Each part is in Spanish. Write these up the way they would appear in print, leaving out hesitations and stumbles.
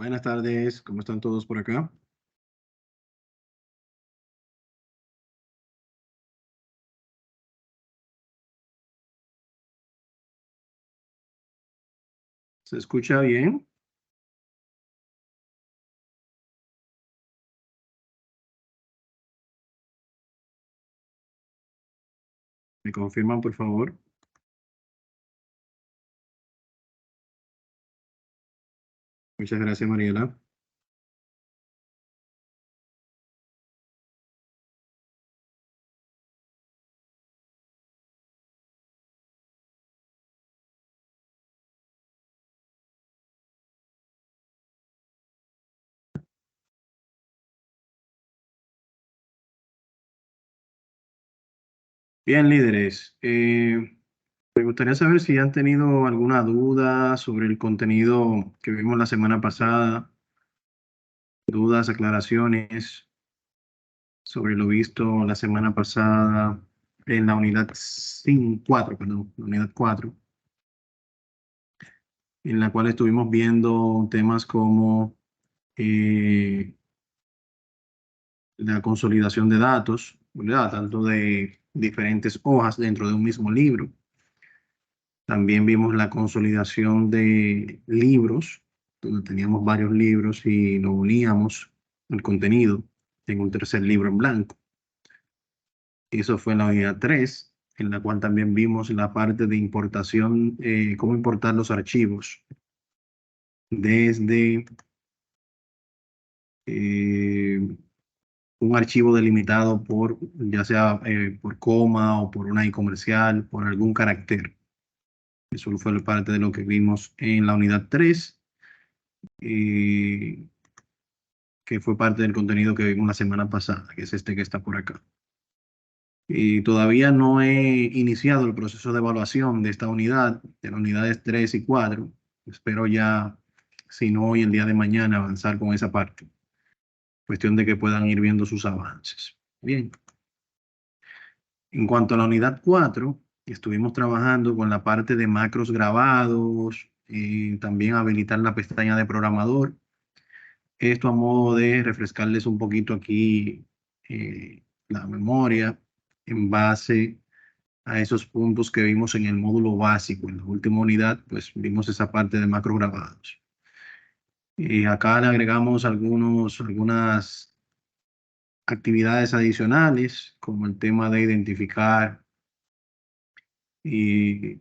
Buenas tardes, ¿cómo están todos por acá? ¿Se escucha bien? ¿Me confirman, por favor? Muchas gracias, Mariela. Bien, líderes. Me gustaría saber si han tenido alguna duda sobre el contenido que vimos la semana pasada, dudas, aclaraciones sobre lo visto la semana pasada en la unidad 4, perdón, la unidad 4, en la cual estuvimos viendo temas como eh, la consolidación de datos, ¿verdad? Tanto de diferentes hojas dentro de un mismo libro. También vimos la consolidación de libros, donde teníamos varios libros y lo uníamos el contenido en un tercer libro en blanco. Eso fue en la unidad 3, en la cual también vimos la parte de importación, cómo importar los archivos desde eh, un archivo delimitado por, ya sea por coma o por una I comercial, por algún carácter. Eso fue parte de lo que vimos en la unidad 3, que fue parte del contenido que vimos la semana pasada, que es este que está por acá. Y todavía no he iniciado el proceso de evaluación de esta unidad, de las unidades 3 y 4. Espero ya, si no hoy, el día de mañana, avanzar con esa parte. Cuestión de que puedan ir viendo sus avances. Bien. En cuanto a la unidad 4, estuvimos trabajando con la parte de macros grabados, y también habilitar la pestaña de programador. Esto a modo de refrescarles un poquito aquí la memoria en base a esos puntos que vimos en el módulo básico. En la última unidad, pues vimos esa parte de macros grabados. Y acá le agregamos algunas actividades adicionales, como el tema de identificar y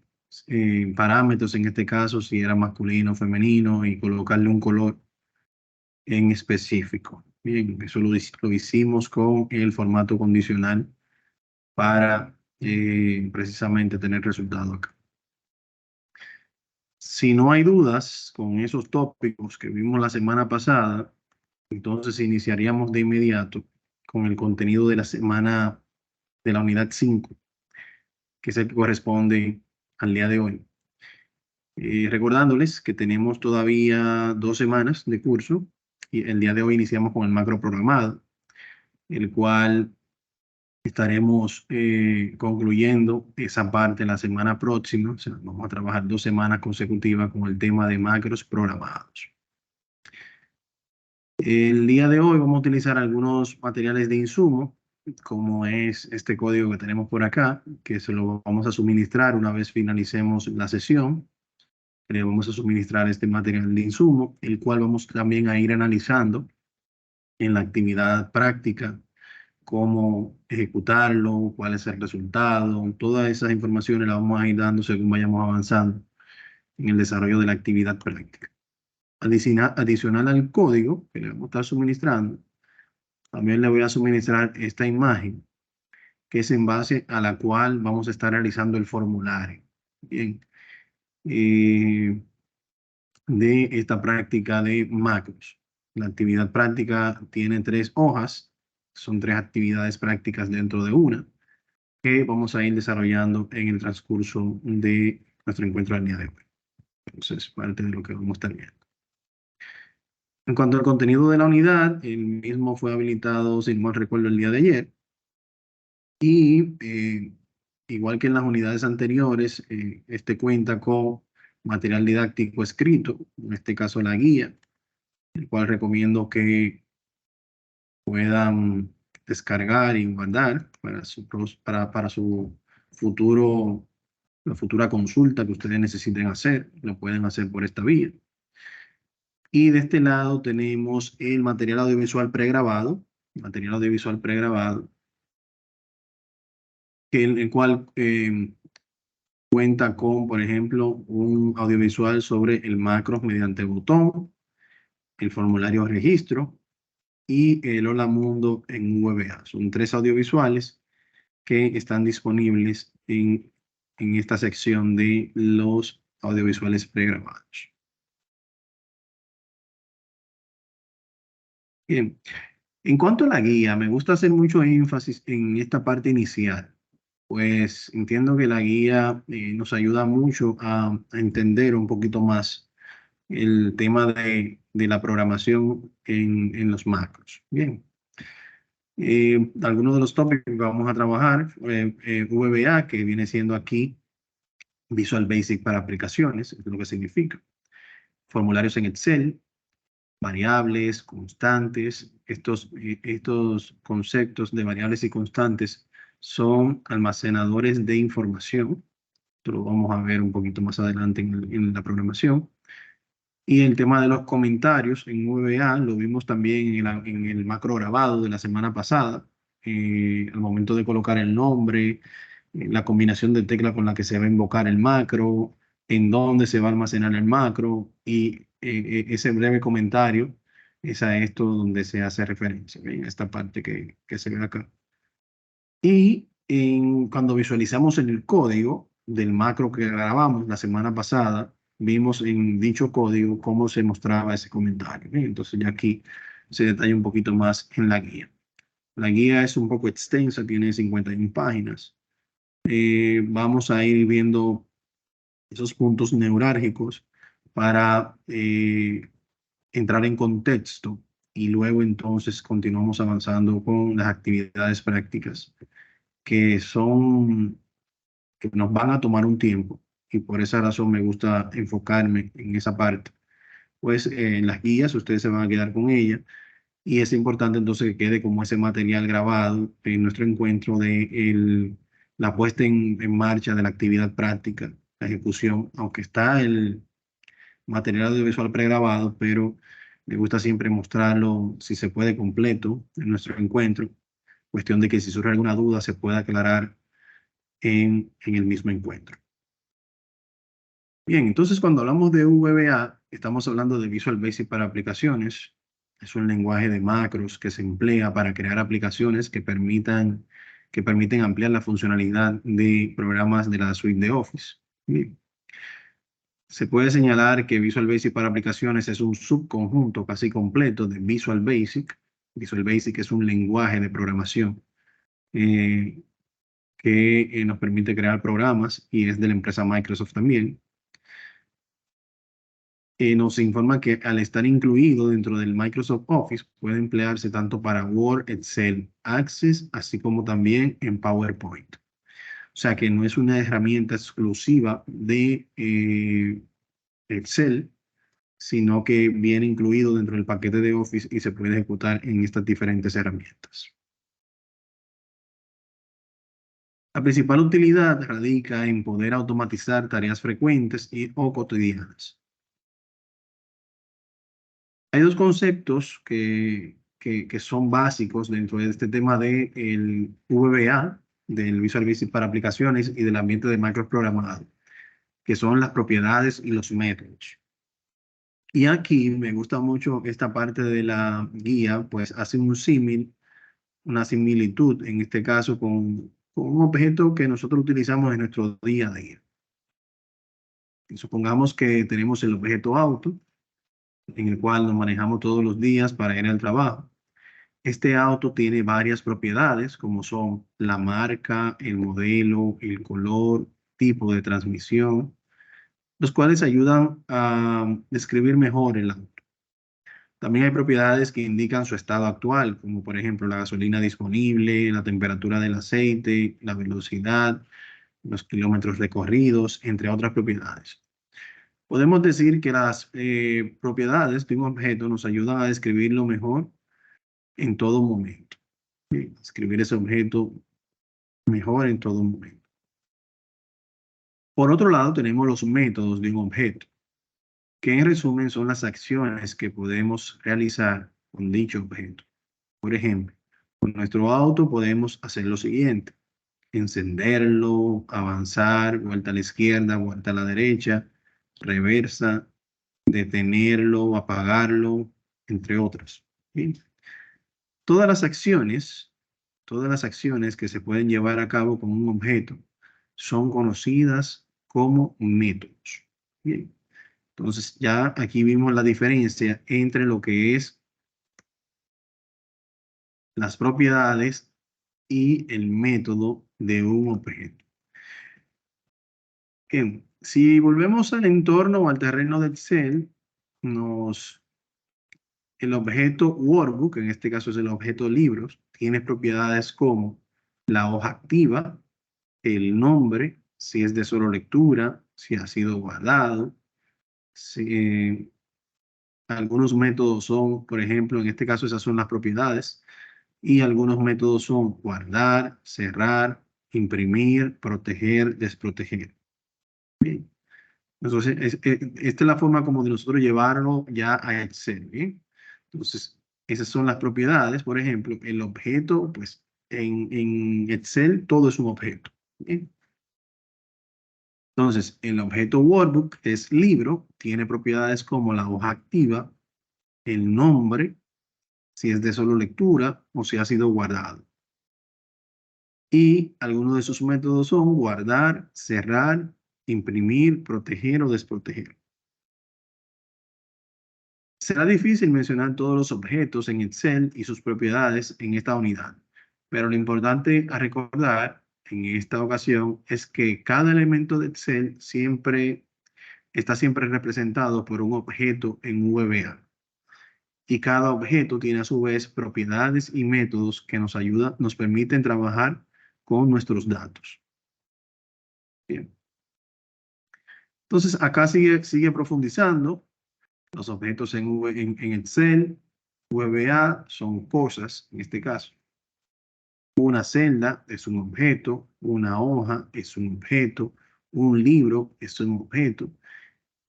parámetros, en este caso, si era masculino o femenino, y colocarle un color en específico. Bien, eso lo hicimos con el formato condicional para precisamente tener resultado acá. Si no hay dudas con esos tópicos que vimos la semana pasada, entonces iniciaríamos de inmediato con el contenido de la semana de la unidad 5, que es el que corresponde al día de hoy. Recordándoles que tenemos todavía 2 semanas de curso y el día de hoy iniciamos con el macro programado, el cual estaremos concluyendo esa parte la semana próxima. O sea, vamos a trabajar 2 semanas consecutivas con el tema de macros programados. El día de hoy vamos a utilizar algunos materiales de insumo, como es este código que tenemos por acá, que se lo vamos a suministrar una vez finalicemos la sesión. Le vamos a suministrar este material de insumo, el cual vamos también a ir analizando en la actividad práctica, cómo ejecutarlo, cuál es el resultado. Todas esas informaciones las vamos a ir dando según vayamos avanzando en el desarrollo de la actividad práctica. Adicional al código que le vamos a estar suministrando, también le voy a suministrar esta imagen, que es en base a la cual vamos a estar realizando el formulario. Bien. De esta práctica de macros. La actividad práctica tiene 3 hojas, son 3 actividades prácticas dentro de una, que vamos a ir desarrollando en el transcurso de nuestro encuentro del día de hoy. Entonces, parte de lo que vamos a estar viendo. En cuanto al contenido de la unidad, el mismo fue habilitado, si no mal recuerdo, el día de ayer. Y igual que en las unidades anteriores, este cuenta con material didáctico escrito, en este caso la guía, el cual recomiendo que puedan descargar y guardar para su futuro, la futura consulta que ustedes necesiten hacer. Lo pueden hacer por esta vía. Y de este lado tenemos el material audiovisual pregrabado, el cual cuenta con, por ejemplo, un audiovisual sobre el macro mediante botón, el formulario de registro y el Hola Mundo en VBA. Son 3 audiovisuales que están disponibles en esta sección de los audiovisuales pregrabados. Bien, en cuanto a la guía, me gusta hacer mucho énfasis en esta parte inicial, pues entiendo que la guía nos ayuda mucho a entender un poquito más el tema de la programación en los macros. Bien, algunos de los tópicos que vamos a trabajar, VBA, que viene siendo aquí Visual Basic para aplicaciones, es lo que significa. Formularios en Excel, variables, constantes. Estos conceptos de variables y constantes son almacenadores de información. Esto lo vamos a ver un poquito más adelante en la programación. Y el tema de los comentarios en VBA lo vimos también en el macro grabado de la semana pasada. Al momento de colocar el nombre, la combinación de tecla con la que se va a invocar el macro, en dónde se va a almacenar el macro y ese breve comentario es a esto donde se hace referencia, en esta parte que se ve acá. Y cuando visualizamos en el código del macro que grabamos la semana pasada, vimos en dicho código cómo se mostraba ese comentario. Bien, entonces ya aquí se detalla un poquito más en la guía. La guía es un poco extensa, tiene 51 páginas. Vamos a ir viendo esos puntos neurálgicos para entrar en contexto y luego entonces continuamos avanzando con las actividades prácticas que son, que nos van a tomar un tiempo y por esa razón me gusta enfocarme en esa parte. Pues en las guías ustedes se van a quedar con ella y es importante entonces que quede como ese material grabado en nuestro encuentro de la puesta en marcha de la actividad práctica, la ejecución, aunque está el material audiovisual pregrabado, pero me gusta siempre mostrarlo, si se puede, completo en nuestro encuentro. Cuestión de que si surge alguna duda se pueda aclarar en el mismo encuentro. Bien, entonces cuando hablamos de VBA, estamos hablando de Visual Basic para aplicaciones. Es un lenguaje de macros que se emplea para crear aplicaciones que permiten ampliar la funcionalidad de programas de la suite de Office. Bien. Se puede señalar que Visual Basic para aplicaciones es un subconjunto casi completo de Visual Basic. Visual Basic es un lenguaje de programación eh, que nos permite crear programas y es de la empresa Microsoft también. Nos informa que al estar incluido dentro del Microsoft Office puede emplearse tanto para Word, Excel, Access, así como también en PowerPoint. O sea que no es una herramienta exclusiva de Excel, sino que viene incluido dentro del paquete de Office y se puede ejecutar en estas diferentes herramientas. La principal utilidad radica en poder automatizar tareas frecuentes o cotidianas. Hay dos conceptos que son básicos dentro de este tema del VBA, del Visual Basic para aplicaciones y del ambiente de macros programado, que son las propiedades y los métodos. Y aquí me gusta mucho esta parte de la guía, pues hace un símil, una similitud, en este caso con un objeto que nosotros utilizamos en nuestro día a día. Y supongamos que tenemos el objeto auto, en el cual nos manejamos todos los días para ir al trabajo. Este auto tiene varias propiedades, como son la marca, el modelo, el color, tipo de transmisión, los cuales ayudan a describir mejor el auto. También hay propiedades que indican su estado actual, como por ejemplo la gasolina disponible, la temperatura del aceite, la velocidad, los kilómetros recorridos, entre otras propiedades. Podemos decir que las propiedades de un objeto nos ayudan a describirlo mejor en todo momento. Bien, escribir ese objeto mejor en todo momento. Por otro lado, tenemos los métodos de un objeto, que en resumen son las acciones que podemos realizar con dicho objeto. Por ejemplo, con nuestro auto podemos hacer lo siguiente: encenderlo, avanzar, vuelta a la izquierda, vuelta a la derecha, reversa, detenerlo, apagarlo, entre otras. Bien. Todas las acciones, todas las acciones que se pueden llevar a cabo con un objeto son conocidas como métodos. Bien. Entonces ya aquí vimos la diferencia entre lo que es las propiedades y el método de un objeto. Bien, si volvemos al entorno o al terreno de Excel, el objeto Workbook, en este caso es el objeto libros, tiene propiedades como la hoja activa, el nombre, si es de solo lectura, si ha sido guardado. Si, algunos métodos son, por ejemplo, en este caso esas son las propiedades, y algunos métodos son guardar, cerrar, imprimir, proteger, desproteger. Bien. Entonces, esta es la forma como de nosotros llevarlo ya a Excel, ¿bien? Entonces, esas son las propiedades. Por ejemplo, el objeto, pues en Excel todo es un objeto, ¿bien? Entonces, el objeto Workbook es libro, tiene propiedades como la hoja activa, el nombre, si es de solo lectura o si ha sido guardado. Y algunos de sus métodos son guardar, cerrar, imprimir, proteger o desproteger. Será difícil mencionar todos los objetos en Excel y sus propiedades en esta unidad, pero lo importante a recordar en esta ocasión es que cada elemento de Excel está siempre representado por un objeto en VBA. Y cada objeto tiene a su vez propiedades y métodos que nos permiten trabajar con nuestros datos. Bien. Entonces, acá sigue profundizando. Los objetos en Excel, VBA son cosas, en este caso. Una celda es un objeto, una hoja es un objeto, un libro es un objeto.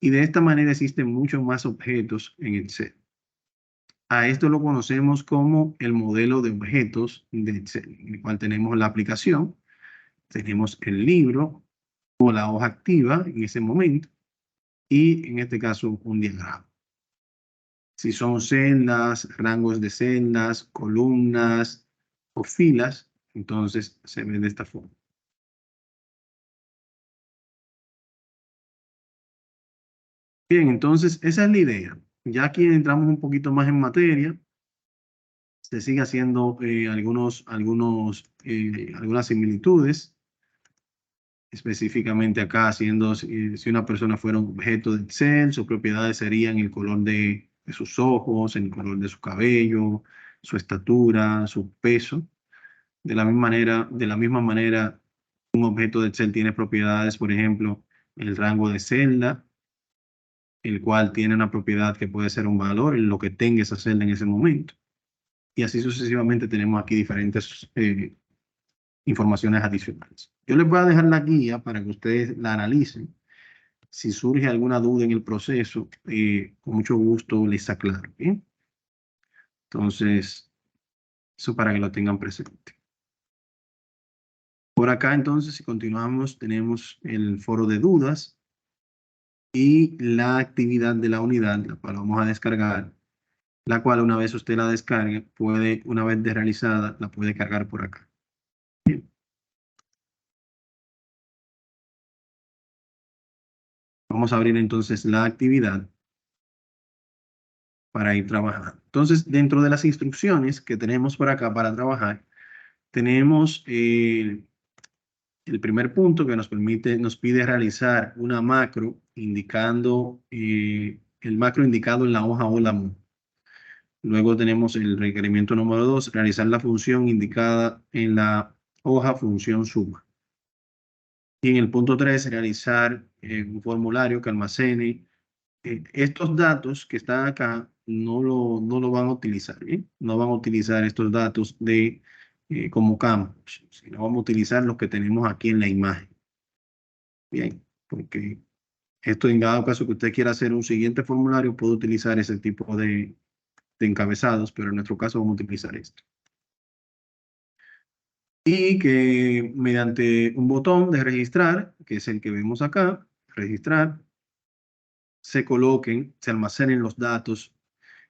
Y de esta manera existen muchos más objetos en Excel. A esto lo conocemos como el modelo de objetos de Excel, en el cual tenemos la aplicación, tenemos el libro o la hoja activa en ese momento y en este caso un diagrama. Si son celdas, rangos de celdas, columnas o filas, entonces se ve de esta forma. Bien, entonces esa es la idea. Ya aquí entramos un poquito más en materia. Se sigue haciendo algunas similitudes. Específicamente acá haciendo, si una persona fuera un objeto de Excel, sus propiedades serían el color de sus ojos, el color de su cabello, su estatura, su peso. De la misma manera, un objeto de Excel tiene propiedades, por ejemplo, el rango de celda, el cual tiene una propiedad que puede ser un valor en lo que tenga esa celda en ese momento. Y así sucesivamente tenemos aquí diferentes informaciones adicionales. Yo les voy a dejar la guía para que ustedes la analicen. Si surge alguna duda en el proceso, con mucho gusto les aclaro. ¿Bien? Entonces, eso para que lo tengan presente. Por acá, entonces, si continuamos, tenemos el foro de dudas y la actividad de la unidad, la cual vamos a descargar, la cual una vez usted la descargue, una vez de realizada, la puede cargar por acá. Bien. Vamos a abrir entonces la actividad para ir trabajando. Entonces, dentro de las instrucciones que tenemos por acá para trabajar, tenemos el primer punto que nos pide realizar una macro indicando el macro indicado en la hoja OLAMU. Luego tenemos el requerimiento número 2, realizar la función indicada en la hoja función suma. Y en el punto 3, realizar un formulario que almacene estos datos que están acá no lo van a utilizar, ¿bien? No van a utilizar estos datos como campos, sino vamos a utilizar los que tenemos aquí en la imagen. Bien, porque esto en dado caso que usted quiera hacer un siguiente formulario, puede utilizar ese tipo de encabezados, pero en nuestro caso vamos a utilizar esto. Y que mediante un botón de registrar, que es el que vemos acá, registrar, se coloquen, se almacenen los datos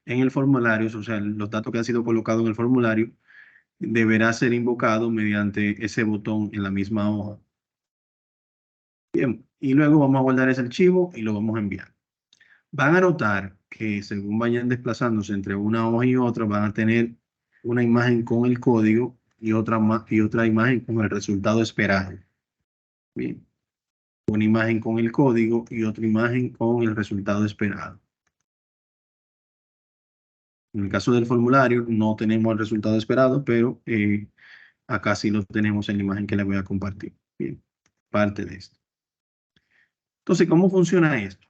en el formulario, o sea, los datos que han sido colocados en el formulario, deberá ser invocado mediante ese botón en la misma hoja. Bien, y luego vamos a guardar ese archivo y lo vamos a enviar. Van a notar que según vayan desplazándose entre una hoja y otra, van a tener una imagen con el código y otra imagen con el resultado esperado. Bien, una imagen con el código y otra imagen con el resultado esperado. En el caso del formulario no tenemos el resultado esperado, pero acá sí lo tenemos en la imagen que les voy a compartir. Bien, parte de esto. Entonces, ¿cómo funciona esto?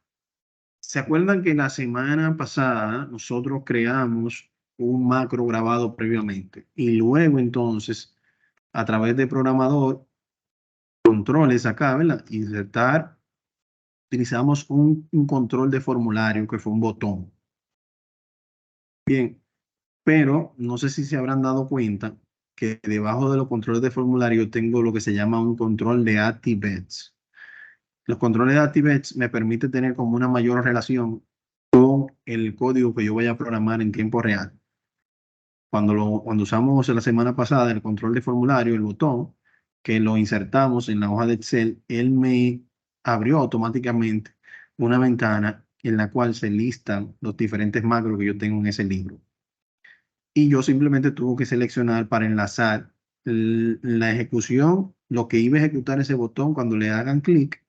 ¿Se acuerdan que la semana pasada nosotros creamos un macro grabado previamente? Y luego entonces, a través de programador, controles acá, ¿verdad? Insertar, utilizamos un control de formulario que fue un botón. Bien, pero no sé si se habrán dado cuenta que debajo de los controles de formulario tengo lo que se llama un control de ActiveX. Los controles de ActiveX me permiten tener como una mayor relación con el código que yo voy a programar en tiempo real. Cuando usamos la semana pasada el control de formulario, el botón, que lo insertamos en la hoja de Excel, él me abrió automáticamente una ventana en la cual se listan los diferentes macros que yo tengo en ese libro. Y yo simplemente tuve que seleccionar para enlazar la ejecución, lo que iba a ejecutar ese botón cuando le hagan clic,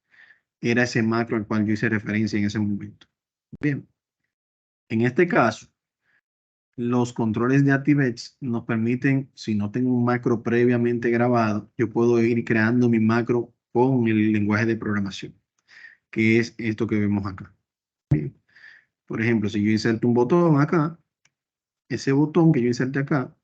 era ese macro al cual yo hice referencia en ese momento. Bien, en este caso, los controles de ActiveX nos permiten, si no tengo un macro previamente grabado, yo puedo ir creando mi macro con el lenguaje de programación, que es esto que vemos acá. Bien. Por ejemplo, si yo inserto un botón acá, ese botón que yo inserte acá,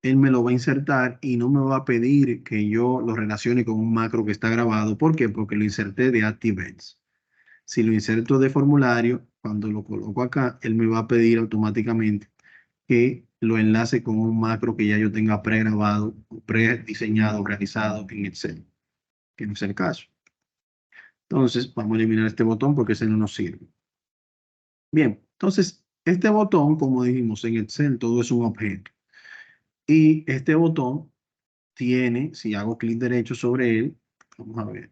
él me lo va a insertar y no me va a pedir que yo lo relacione con un macro que está grabado. ¿Por qué? Porque lo inserté de ActiveX. Si lo inserto de formulario, cuando lo coloco acá, él me va a pedir automáticamente que lo enlace con un macro que ya yo tenga pregrabado, prediseñado, realizado en Excel, que no es el caso. Entonces, vamos a eliminar este botón porque ese no nos sirve. Bien, entonces, este botón, como dijimos en Excel, todo es un objeto. Y este botón tiene, si hago clic derecho sobre él, vamos a ver,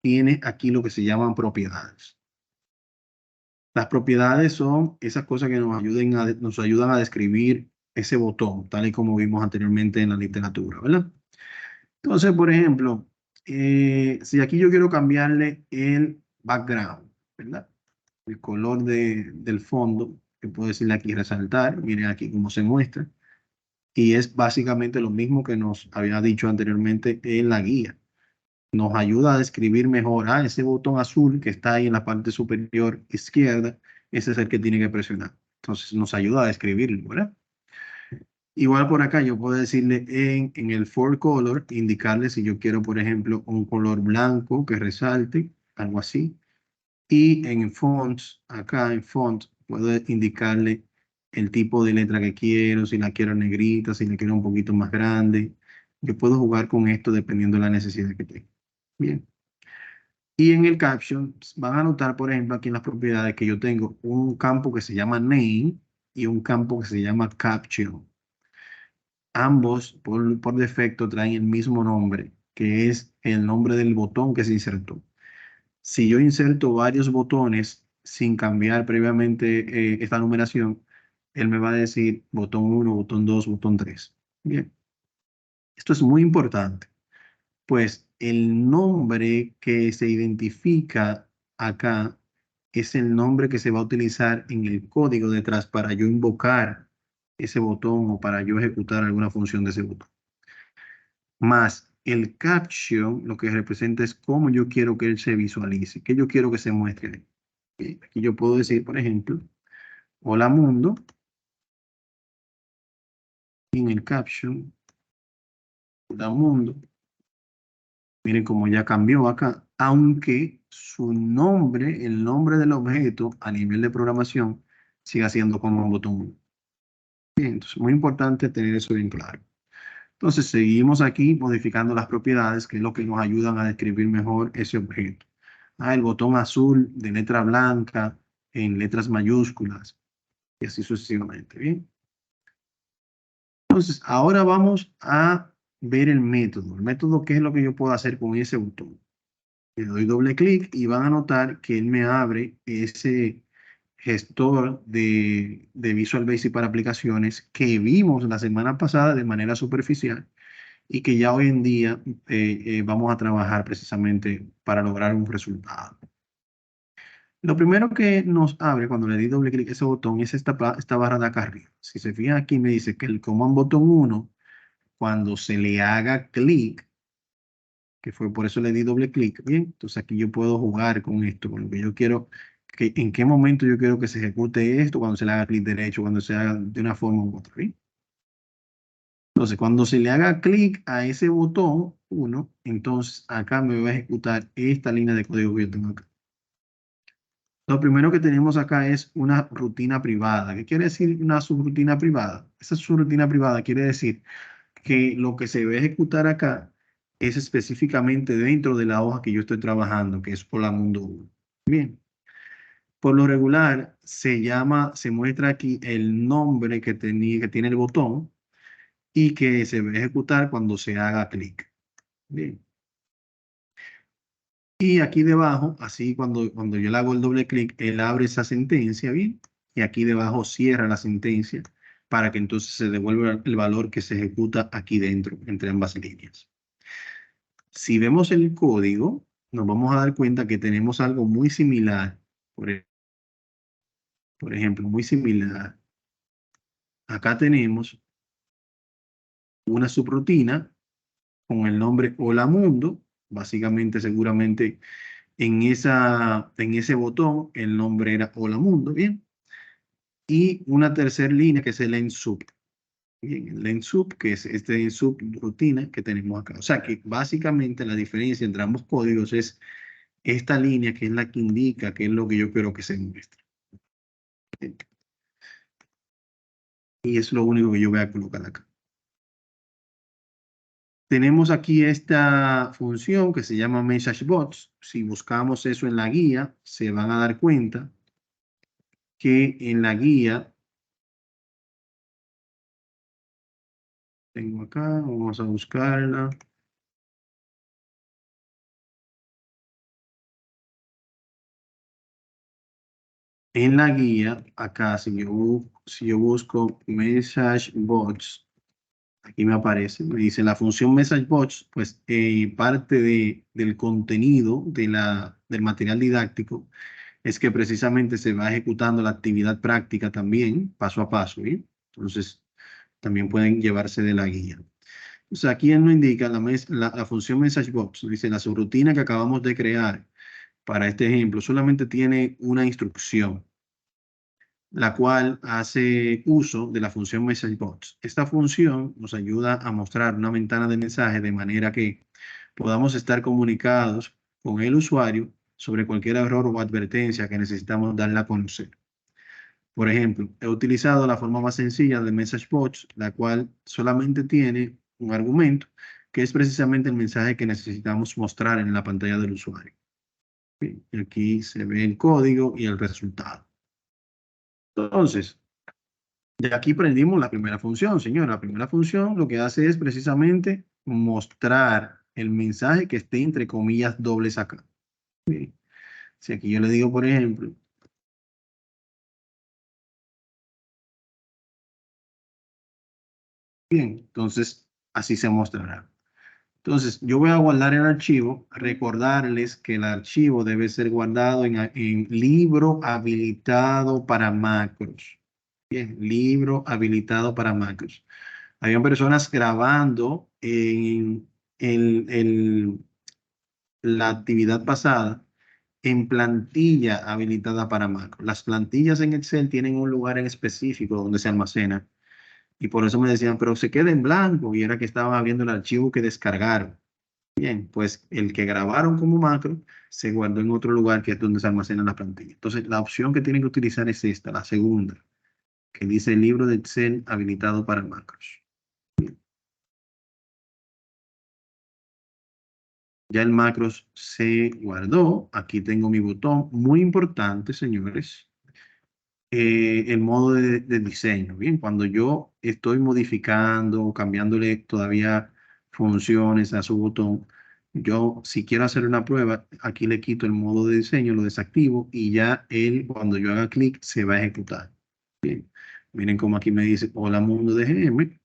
tiene aquí lo que se llaman propiedades. Las propiedades son esas cosas que nos ayudan a describir ese botón, tal y como vimos anteriormente en la literatura, ¿verdad? Entonces, por ejemplo, si aquí yo quiero cambiarle el background, ¿verdad? El color del fondo, que puedo decirle aquí resaltar, miren aquí cómo se muestra, y es básicamente lo mismo que nos había dicho anteriormente en la guía. Nos ayuda a describir mejor, ese botón azul que está ahí en la parte superior izquierda, ese es el que tiene que presionar. Entonces nos ayuda a describirlo, ¿verdad? Igual por acá yo puedo decirle en el for color, indicarle si yo quiero, por ejemplo, un color blanco que resalte, algo así. Y en fonts, acá en font, puedo indicarle el tipo de letra que quiero, si la quiero negrita, si la quiero un poquito más grande. Yo puedo jugar con esto dependiendo de la necesidad que tenga. Bien. Y en el caption van a notar, por ejemplo, aquí en las propiedades que yo tengo un campo que se llama name y un campo que se llama caption. Ambos, por defecto, traen el mismo nombre, que es el nombre del botón que se insertó. Si yo inserto varios botones sin cambiar previamente esta numeración, él me va a decir botón 1, botón 2, botón 3. Bien, esto es muy importante, pues el nombre que se identifica acá es el nombre que se va a utilizar en el código detrás para yo invocar ese botón o para yo ejecutar alguna función de ese botón. Más el caption lo que representa es cómo yo quiero que él se visualice, qué yo quiero que se muestre ahí. Aquí yo puedo decir, por ejemplo, hola mundo, y en el caption, hola mundo. Miren cómo ya cambió acá, aunque su nombre, el nombre del objeto a nivel de programación, siga siendo como un botón. Bien, entonces muy importante tener eso bien claro. Entonces seguimos aquí modificando las propiedades, que es lo que nos ayudan a describir mejor ese objeto. El botón azul de letra blanca en letras mayúsculas y así sucesivamente. Bien. Entonces ahora vamos a ver el método. El método, ¿qué es lo que yo puedo hacer con ese botón? Le doy doble clic y van a notar que él me abre ese gestor de Visual Basic para aplicaciones que vimos la semana pasada de manera superficial y que ya hoy en día vamos a trabajar precisamente para lograr un resultado. Lo primero que nos abre cuando le di doble clic a ese botón es esta barra de acá arriba. Si se fijan aquí me dice que el Command Button 1, cuando se le haga clic, que fue por eso le di doble clic, bien, entonces aquí yo puedo jugar con esto, con lo que yo quiero, que, en qué momento yo quiero que se ejecute esto, cuando se le haga clic derecho, cuando se haga de una forma u otra, bien. Entonces, cuando se le haga clic a ese botón 1, entonces acá me va a ejecutar esta línea de código que yo tengo acá. Lo primero que tenemos acá es una rutina privada. ¿Qué quiere decir una subrutina privada? Esa subrutina privada quiere decir que lo que se va a ejecutar acá es específicamente dentro de la hoja que yo estoy trabajando, que es Hola Mundo 1. Bien. Por lo regular, se muestra aquí el nombre que tiene el botón y que se va a ejecutar cuando se haga clic. Bien. Y aquí debajo, así cuando yo le hago el doble clic, él abre esa sentencia, ¿bien? Y aquí debajo cierra la sentencia para que entonces se devuelva el valor que se ejecuta aquí dentro, entre ambas líneas. Si vemos el código, nos vamos a dar cuenta que tenemos algo muy similar. Por ejemplo, muy similar. Acá tenemos una subrutina con el nombre Hola Mundo. Básicamente, seguramente en ese botón el nombre era Hola Mundo, ¿bien? Y una tercera línea que es el end sub. Bien, el end sub, que es este end sub rutina que tenemos acá. O sea que básicamente la diferencia entre ambos códigos es esta línea que es la que indica qué es lo que yo quiero que se muestre. Y es lo único que yo voy a colocar acá. Tenemos aquí esta función que se llama MessageBots. Si buscamos eso en la guía, se van a dar cuenta que en la guía, tengo acá, vamos a buscarla. En la guía, acá, si yo busco MessageBots, aquí me aparece, me dice la función MessageBots, pues parte del contenido del material didáctico es que precisamente se va ejecutando la actividad práctica también, paso a paso, ¿bien? Entonces, también pueden llevarse de la guía. O sea, aquí él nos indica la función MessageBox, dice la subrutina que acabamos de crear para este ejemplo, solamente tiene una instrucción, la cual hace uso de la función MessageBox. Esta función nos ayuda a mostrar una ventana de mensaje de manera que podamos estar comunicados con el usuario sobre cualquier error o advertencia que necesitamos darle a conocer. Por ejemplo, he utilizado la forma más sencilla de MessageBox, la cual solamente tiene un argumento, que es precisamente el mensaje que necesitamos mostrar en la pantalla del usuario. Bien, y aquí se ve el código y el resultado. Entonces, de aquí aprendimos la primera función, señora. La primera función lo que hace es precisamente mostrar el mensaje que esté entre comillas dobles acá. Bien. Si aquí yo le digo, por ejemplo, bien, entonces así se mostrará. Entonces, yo voy a guardar el archivo, recordarles que el archivo debe ser guardado en libro habilitado para macros. Bien, libro habilitado para macros. Habían personas grabando el, la actividad pasada en plantilla habilitada para macro. Las plantillas en Excel tienen un lugar en específico donde se almacenan. Y por eso me decían, pero se queda en blanco. Y era que estaba viendo el archivo que descargaron. Bien, pues el que grabaron como macro se guardó en otro lugar que es donde se almacena la plantilla. Entonces, la opción que tienen que utilizar es esta, la segunda, que dice el libro de Excel habilitado para macros. Ya el macros se guardó. Aquí tengo mi botón. Muy importante, señores. El modo de diseño. Bien, cuando yo estoy modificando o cambiándole todavía funciones a su botón, yo si quiero hacer una prueba, aquí le quito el modo de diseño, lo desactivo y ya él, cuando yo haga clic, se va a ejecutar. Bien, miren cómo aquí me dice, hola mundo de GM,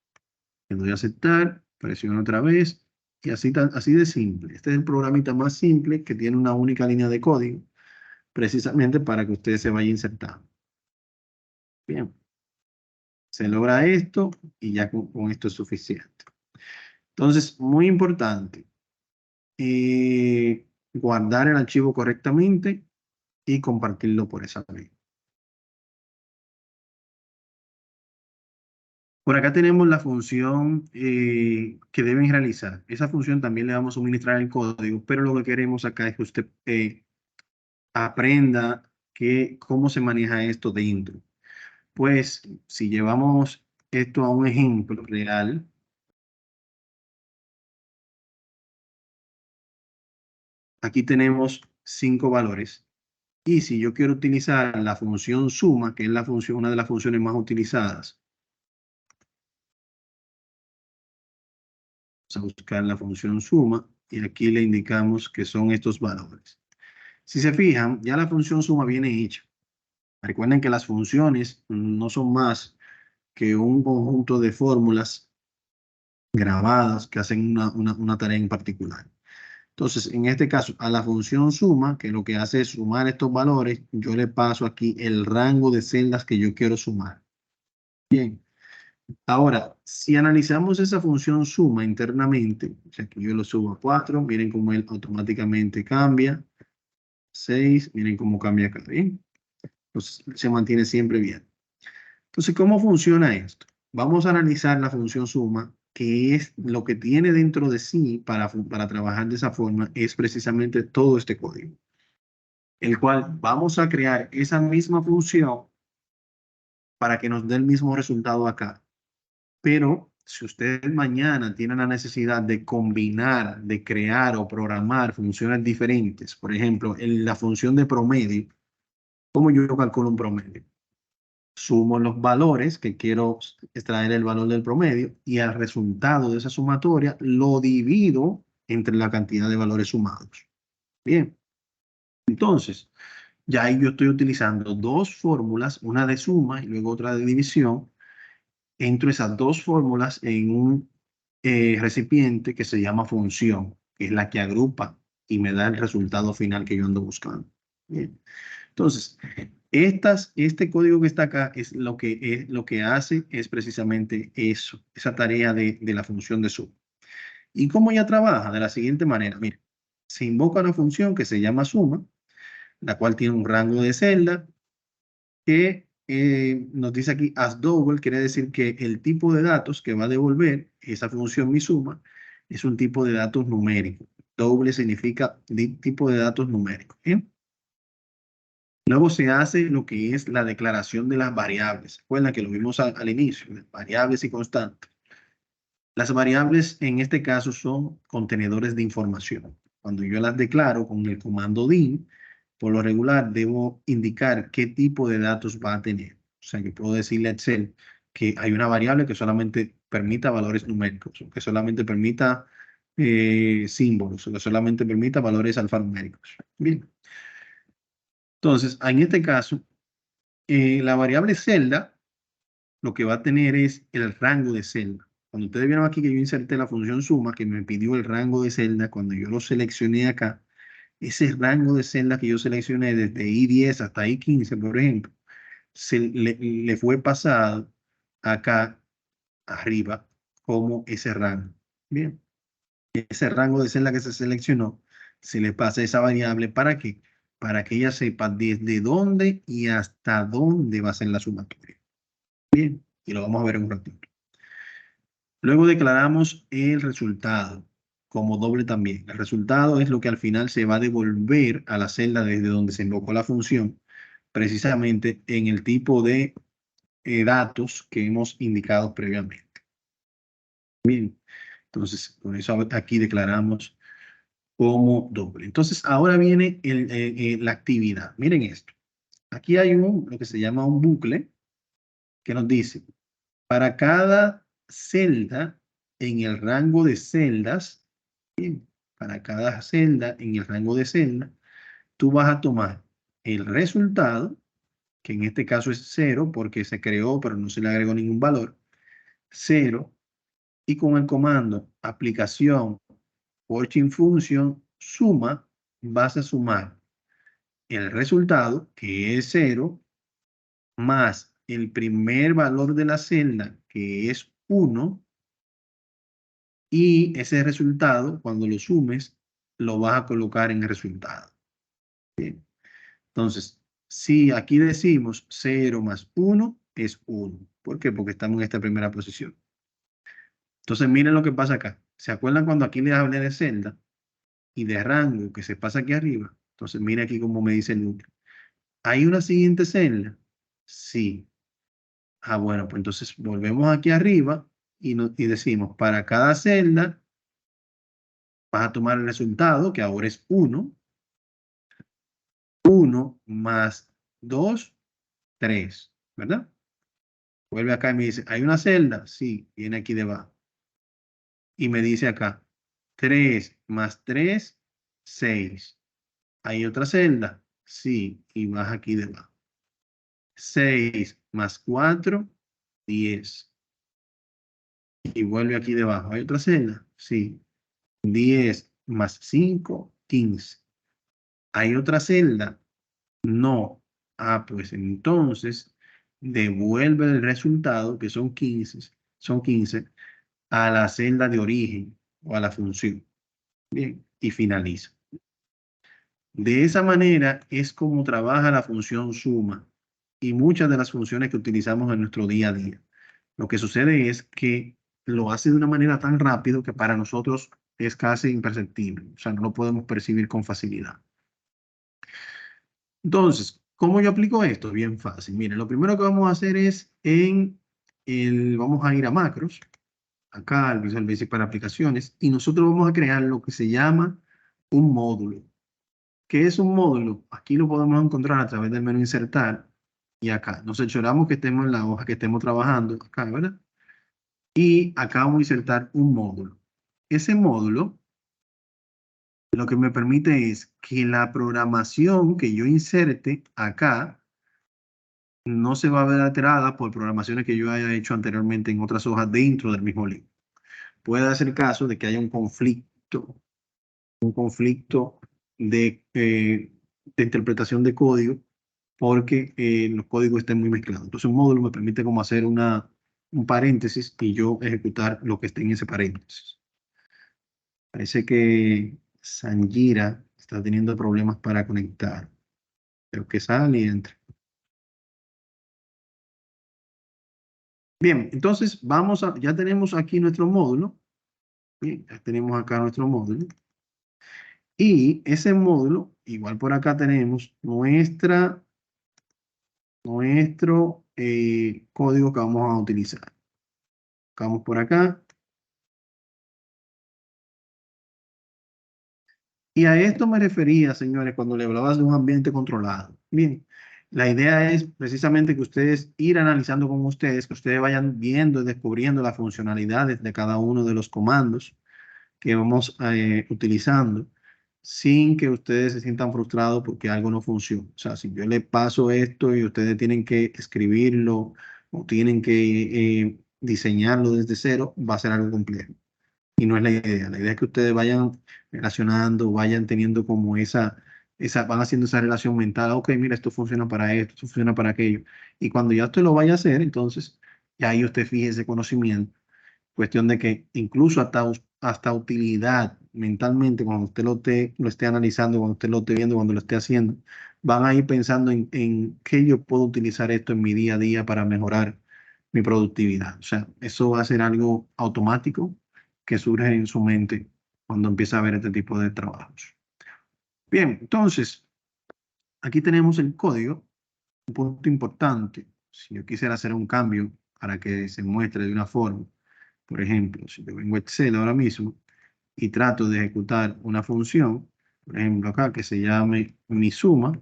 le doy a aceptar, presiono otra vez y así, así de simple. Este es el programita más simple que tiene una única línea de código, precisamente para que usted se vaya insertando. Bien. Se logra esto y ya con esto es suficiente. Entonces, muy importante, guardar el archivo correctamente y compartirlo por esa vía. Por acá tenemos la función que deben realizar. Esa función también le vamos a suministrar el código, pero lo que queremos acá es que usted aprenda cómo se maneja esto dentro. Pues, si llevamos esto a un ejemplo real, aquí tenemos 5 valores. Y si yo quiero utilizar la función suma, que es la función, una de las funciones más utilizadas, vamos a buscar la función suma y aquí le indicamos que son estos valores. Si se fijan, ya la función suma viene hecha. Recuerden que las funciones no son más que un conjunto de fórmulas grabadas que hacen una tarea en particular. Entonces, en este caso, a la función suma, que lo que hace es sumar estos valores, yo le paso aquí el rango de celdas que yo quiero sumar. Bien. Ahora, si analizamos esa función suma internamente, o sea, que yo lo subo a 4, miren cómo él automáticamente cambia. 6, miren cómo cambia acá, ¿bien? Entonces, se mantiene siempre bien. Entonces, ¿cómo funciona esto? Vamos a analizar la función suma, que es lo que tiene dentro de sí para trabajar de esa forma, es precisamente todo este código, el cual vamos a crear esa misma función para que nos dé el mismo resultado acá. Pero si usted mañana tiene la necesidad de combinar, de crear o programar funciones diferentes, por ejemplo, en la función de promedio, ¿cómo yo calculo un promedio? Sumo los valores que quiero extraer el valor del promedio y al resultado de esa sumatoria lo divido entre la cantidad de valores sumados. Bien, entonces ya ahí yo estoy utilizando dos fórmulas, una de suma y luego otra de división. Entro esas dos fórmulas en un recipiente que se llama función, que es la que agrupa y me da el resultado final que yo ando buscando. Bien. Entonces, este código que está acá lo que hace es precisamente eso, esa tarea de la función de suma. ¿Y cómo ella trabaja? De la siguiente manera, mire, se invoca una función que se llama suma, la cual tiene un rango de celda que nos dice aquí as double, quiere decir que el tipo de datos que va a devolver esa función mi suma es un tipo de datos numérico. Doble significa tipo de datos numérico. ¿Bien? Luego se hace lo que es la declaración de las variables. Recuerden que lo vimos al inicio, variables y constantes. Las variables en este caso son contenedores de información. Cuando yo las declaro con el comando DIN, por lo regular debo indicar qué tipo de datos va a tener. O sea, que puedo decirle a Excel que hay una variable que solamente permita valores numéricos, o que solamente permita símbolos, o que solamente permita valores alfanuméricos. Bien. Entonces, en este caso, la variable celda lo que va a tener es el rango de celda. Cuando ustedes vieron aquí que yo inserté la función suma, que me pidió el rango de celda, cuando yo lo seleccioné acá, ese rango de celda que yo seleccioné desde I10 hasta I15, por ejemplo, le fue pasado acá arriba como ese rango. Bien. ese rango de celda que se seleccionó, se le pasa esa variable. ¿Para qué? Para que ella sepa desde dónde y hasta dónde va a ser la sumatoria. Bien, y lo vamos a ver en un ratito. Luego declaramos el resultado como doble también. El resultado es lo que al final se va a devolver a la celda desde donde se invocó la función, precisamente en el tipo de datos que hemos indicado previamente. Bien, entonces con eso aquí declaramos como doble. Entonces ahora viene la actividad. Miren esto. Aquí hay lo que se llama un bucle que nos dice, para cada celda en el rango de celdas, bien, para cada celda en el rango de celda, tú vas a tomar el resultado, que en este caso es 0 porque se creó pero no se le agregó ningún valor, 0, y con el comando aplicación working function suma, vas a sumar el resultado, que es 0, más el primer valor de la celda, que es 1, y ese resultado, cuando lo sumes, lo vas a colocar en el resultado. Bien. Entonces, si aquí decimos 0 más 1 es 1. ¿Por qué? Porque estamos en esta primera posición. Entonces, miren lo que pasa acá. ¿Se acuerdan cuando aquí les hablé de celda y de rango que se pasa aquí arriba? Entonces, miren aquí cómo me dice el núcleo. ¿Hay una siguiente celda? Sí. Ah, bueno, pues entonces volvemos aquí arriba y decimos, para cada celda vas a tomar el resultado, que ahora es 1. 1 más 2, 3, ¿verdad? Vuelve acá y me dice, ¿hay una celda? Sí, viene aquí debajo. Y me dice acá, 3 más 3, 6. ¿Hay otra celda? Sí, y vas aquí debajo. 6 más 4, 10. Y vuelve aquí debajo. ¿Hay otra celda? Sí. 10 más 5, 15. ¿Hay otra celda? No. Ah, pues entonces devuelve el resultado, que son 15 a la celda de origen o a la función. Bien, y finaliza. De esa manera es como trabaja la función suma y muchas de las funciones que utilizamos en nuestro día a día. Lo que sucede es que lo hace de una manera tan rápido que para nosotros es casi imperceptible. O sea, no lo podemos percibir con facilidad. Entonces, ¿cómo yo aplico esto? Bien fácil. Miren, lo primero que vamos a hacer es vamos a ir a macros, acá al Visual Basic para aplicaciones, y nosotros vamos a crear lo que se llama un módulo. ¿Qué es un módulo? Aquí lo podemos encontrar a través del menú insertar y acá. Nos aseguramos que estemos en la hoja que estemos trabajando, acá, ¿verdad? Y acá vamos a insertar un módulo. Ese módulo lo que me permite es que la programación que yo inserte acá no se va a ver alterada por programaciones que yo haya hecho anteriormente en otras hojas dentro del mismo libro. Puede darse el caso de que haya un conflicto de interpretación de código porque los códigos estén muy mezclados. Entonces un módulo me permite como hacer un paréntesis y yo ejecutar lo que esté en ese paréntesis. Parece que Sanjira está teniendo problemas para conectar. Creo que sale y entra. Bien, entonces ya tenemos aquí nuestro módulo. Bien, ya tenemos acá nuestro módulo. Y ese módulo, igual por acá tenemos nuestro código que vamos a utilizar. Vamos por acá. Y a esto me refería, señores, cuando le hablaba de un ambiente controlado. Bien, la idea es precisamente que ustedes ir analizando con ustedes, que ustedes vayan viendo y descubriendo las funcionalidades de cada uno de los comandos que vamos utilizando, sin que ustedes se sientan frustrados porque algo no funciona. O sea, si yo les paso esto y ustedes tienen que escribirlo o tienen que diseñarlo desde cero, va a ser algo complejo. Y no es la idea. La idea es que ustedes vayan relacionando, vayan teniendo como van haciendo esa relación mental. Ok, mira, esto funciona para esto funciona para aquello. Y cuando ya usted lo vaya a hacer, entonces ya ahí usted fije ese conocimiento. Cuestión de que incluso hasta hasta utilidad mentalmente cuando usted lo esté analizando, cuando usted lo esté viendo, cuando lo esté haciendo. Van a ir pensando en qué yo puedo utilizar esto en mi día a día para mejorar mi productividad. O sea, eso va a ser algo automático que surge en su mente cuando empieza a ver este tipo de trabajos. Bien, entonces, aquí tenemos el código. Un punto importante, si yo quisiera hacer un cambio para que se muestre de una forma, por ejemplo, si yo vengo a Excel ahora mismo y trato de ejecutar una función, por ejemplo acá que se llame mi suma,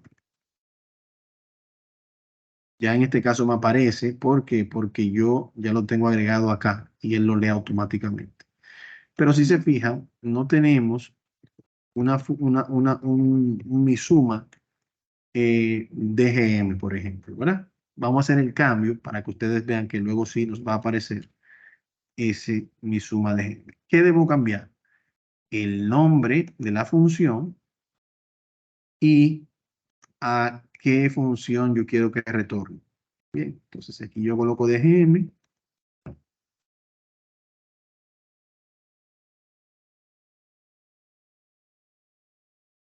ya en este caso me aparece, ¿por qué? Porque yo ya lo tengo agregado acá y él lo lee automáticamente. Pero si se fijan, no tenemos un mi suma DGM, por ejemplo, ¿verdad? Vamos a hacer el cambio para que ustedes vean que luego sí nos va a aparecer ese mi suma DGM. ¿Qué debo cambiar? El nombre de la función y a qué función yo quiero que retorne. Bien, entonces aquí yo coloco DGM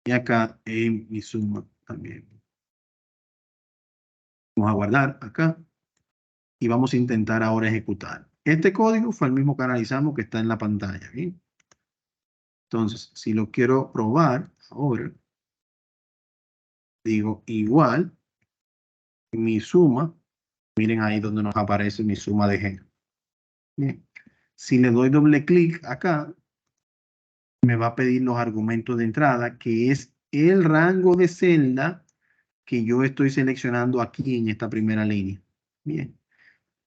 y acá en mi suma también. Vamos a guardar acá y vamos a intentar ahora ejecutar. Este código fue el mismo que analizamos que está en la pantalla. Bien. Entonces, si lo quiero probar ahora, digo igual mi suma. Miren ahí donde nos aparece mi suma de G. Bien. Si le doy doble clic acá, me va a pedir los argumentos de entrada, que es el rango de celda que yo estoy seleccionando aquí en esta primera línea. Bien.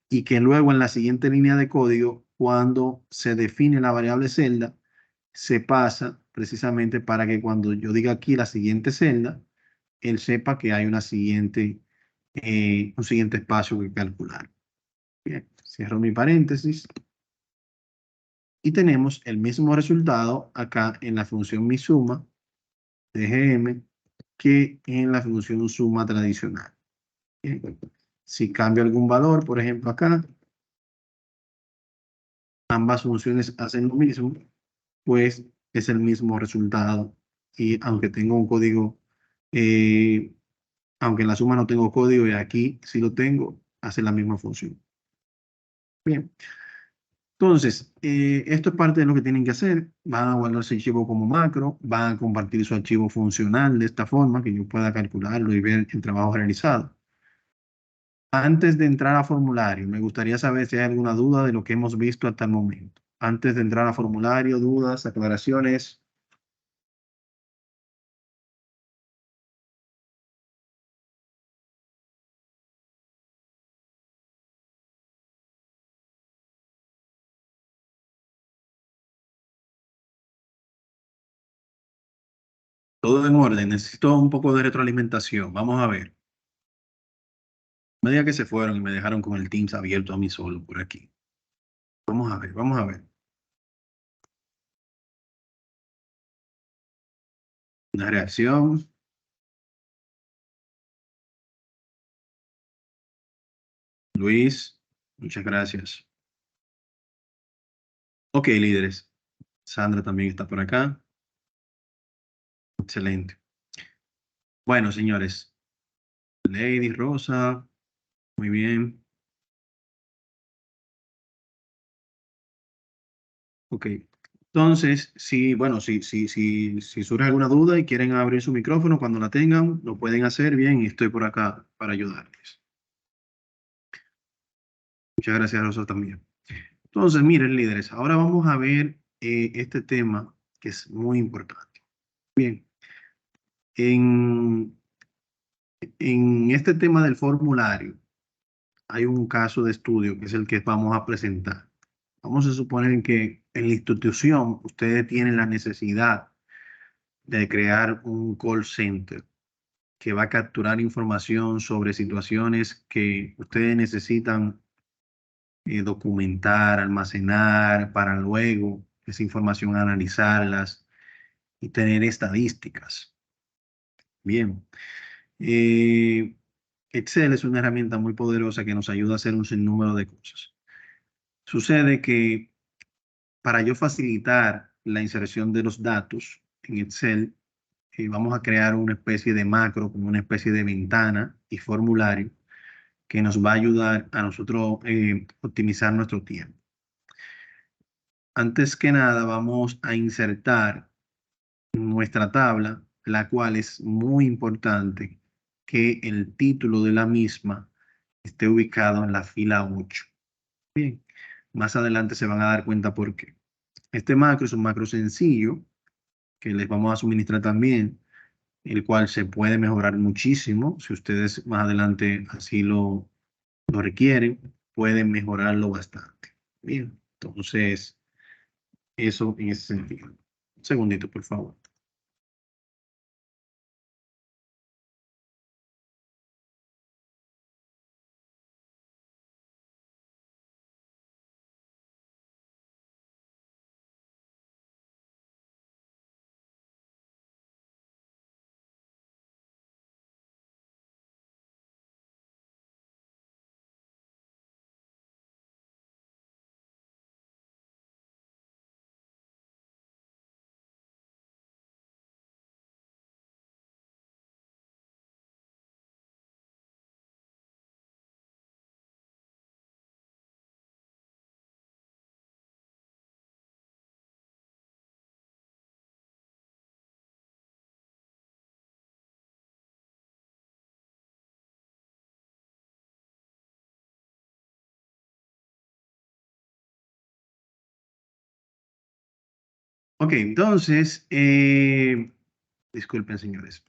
Y que luego en la siguiente línea de código, cuando se define la variable celda, se pasa precisamente para que cuando yo diga aquí la siguiente celda, él sepa que hay un siguiente espacio que calcular. Bien, cierro mi paréntesis y tenemos el mismo resultado acá en la función mi suma de GM que en la función suma tradicional. Bien. Si cambio algún valor, por ejemplo acá, ambas funciones hacen lo mismo, pues es el mismo resultado. Y aunque tengo un código, eh, aunque en la suma no tengo código y aquí sí lo tengo, hace la misma función. Bien. Entonces, esto es parte de lo que tienen que hacer. Van a guardar su archivo como macro, van a compartir su archivo funcional de esta forma que yo pueda calcularlo y ver el trabajo realizado. Antes de entrar a formulario, me gustaría saber si hay alguna duda de lo que hemos visto hasta el momento. Antes de entrar a formulario, dudas, aclaraciones. Todo en orden. Necesito un poco de retroalimentación. Vamos a ver. Me diga que se fueron y me dejaron con el Teams abierto a mí solo por aquí. Vamos a ver, vamos a ver. Una reacción. Luis, muchas gracias. Ok, líderes. Sandra también está por acá. Excelente. Bueno, señores. Lady Rosa, muy bien. Ok. Entonces, sí, bueno, si surge alguna duda y quieren abrir su micrófono cuando la tengan, lo pueden hacer bien y estoy por acá para ayudarles. Muchas gracias, Rosa, también. Entonces, miren, líderes, ahora vamos a ver este tema que es muy importante. Bien, en, en este tema del formulario hay un caso de estudio que es el que vamos a presentar. Vamos a suponer que en la institución ustedes tienen la necesidad de crear un call center que va a capturar información sobre situaciones que ustedes necesitan documentar, almacenar, para luego esa información analizarlas y tener estadísticas. Bien. Eh, Excel es una herramienta muy poderosa que nos ayuda a hacer un sinnúmero de cosas. Sucede que para yo facilitar la inserción de los datos en Excel, vamos a crear una especie de macro, como una especie de ventana y formulario que nos va a ayudar a nosotros optimizar nuestro tiempo. Antes que nada, vamos a insertar nuestra tabla, la cual es muy importante que el título de la misma esté ubicado en la fila 8. Bien, más adelante se van a dar cuenta por qué. Este macro es un macro sencillo que les vamos a suministrar también, el cual se puede mejorar muchísimo. Si ustedes más adelante así lo requieren, pueden mejorarlo bastante. Bien, entonces, eso en ese sentido. Un segundito, por favor. Ok, entonces, disculpen, señores.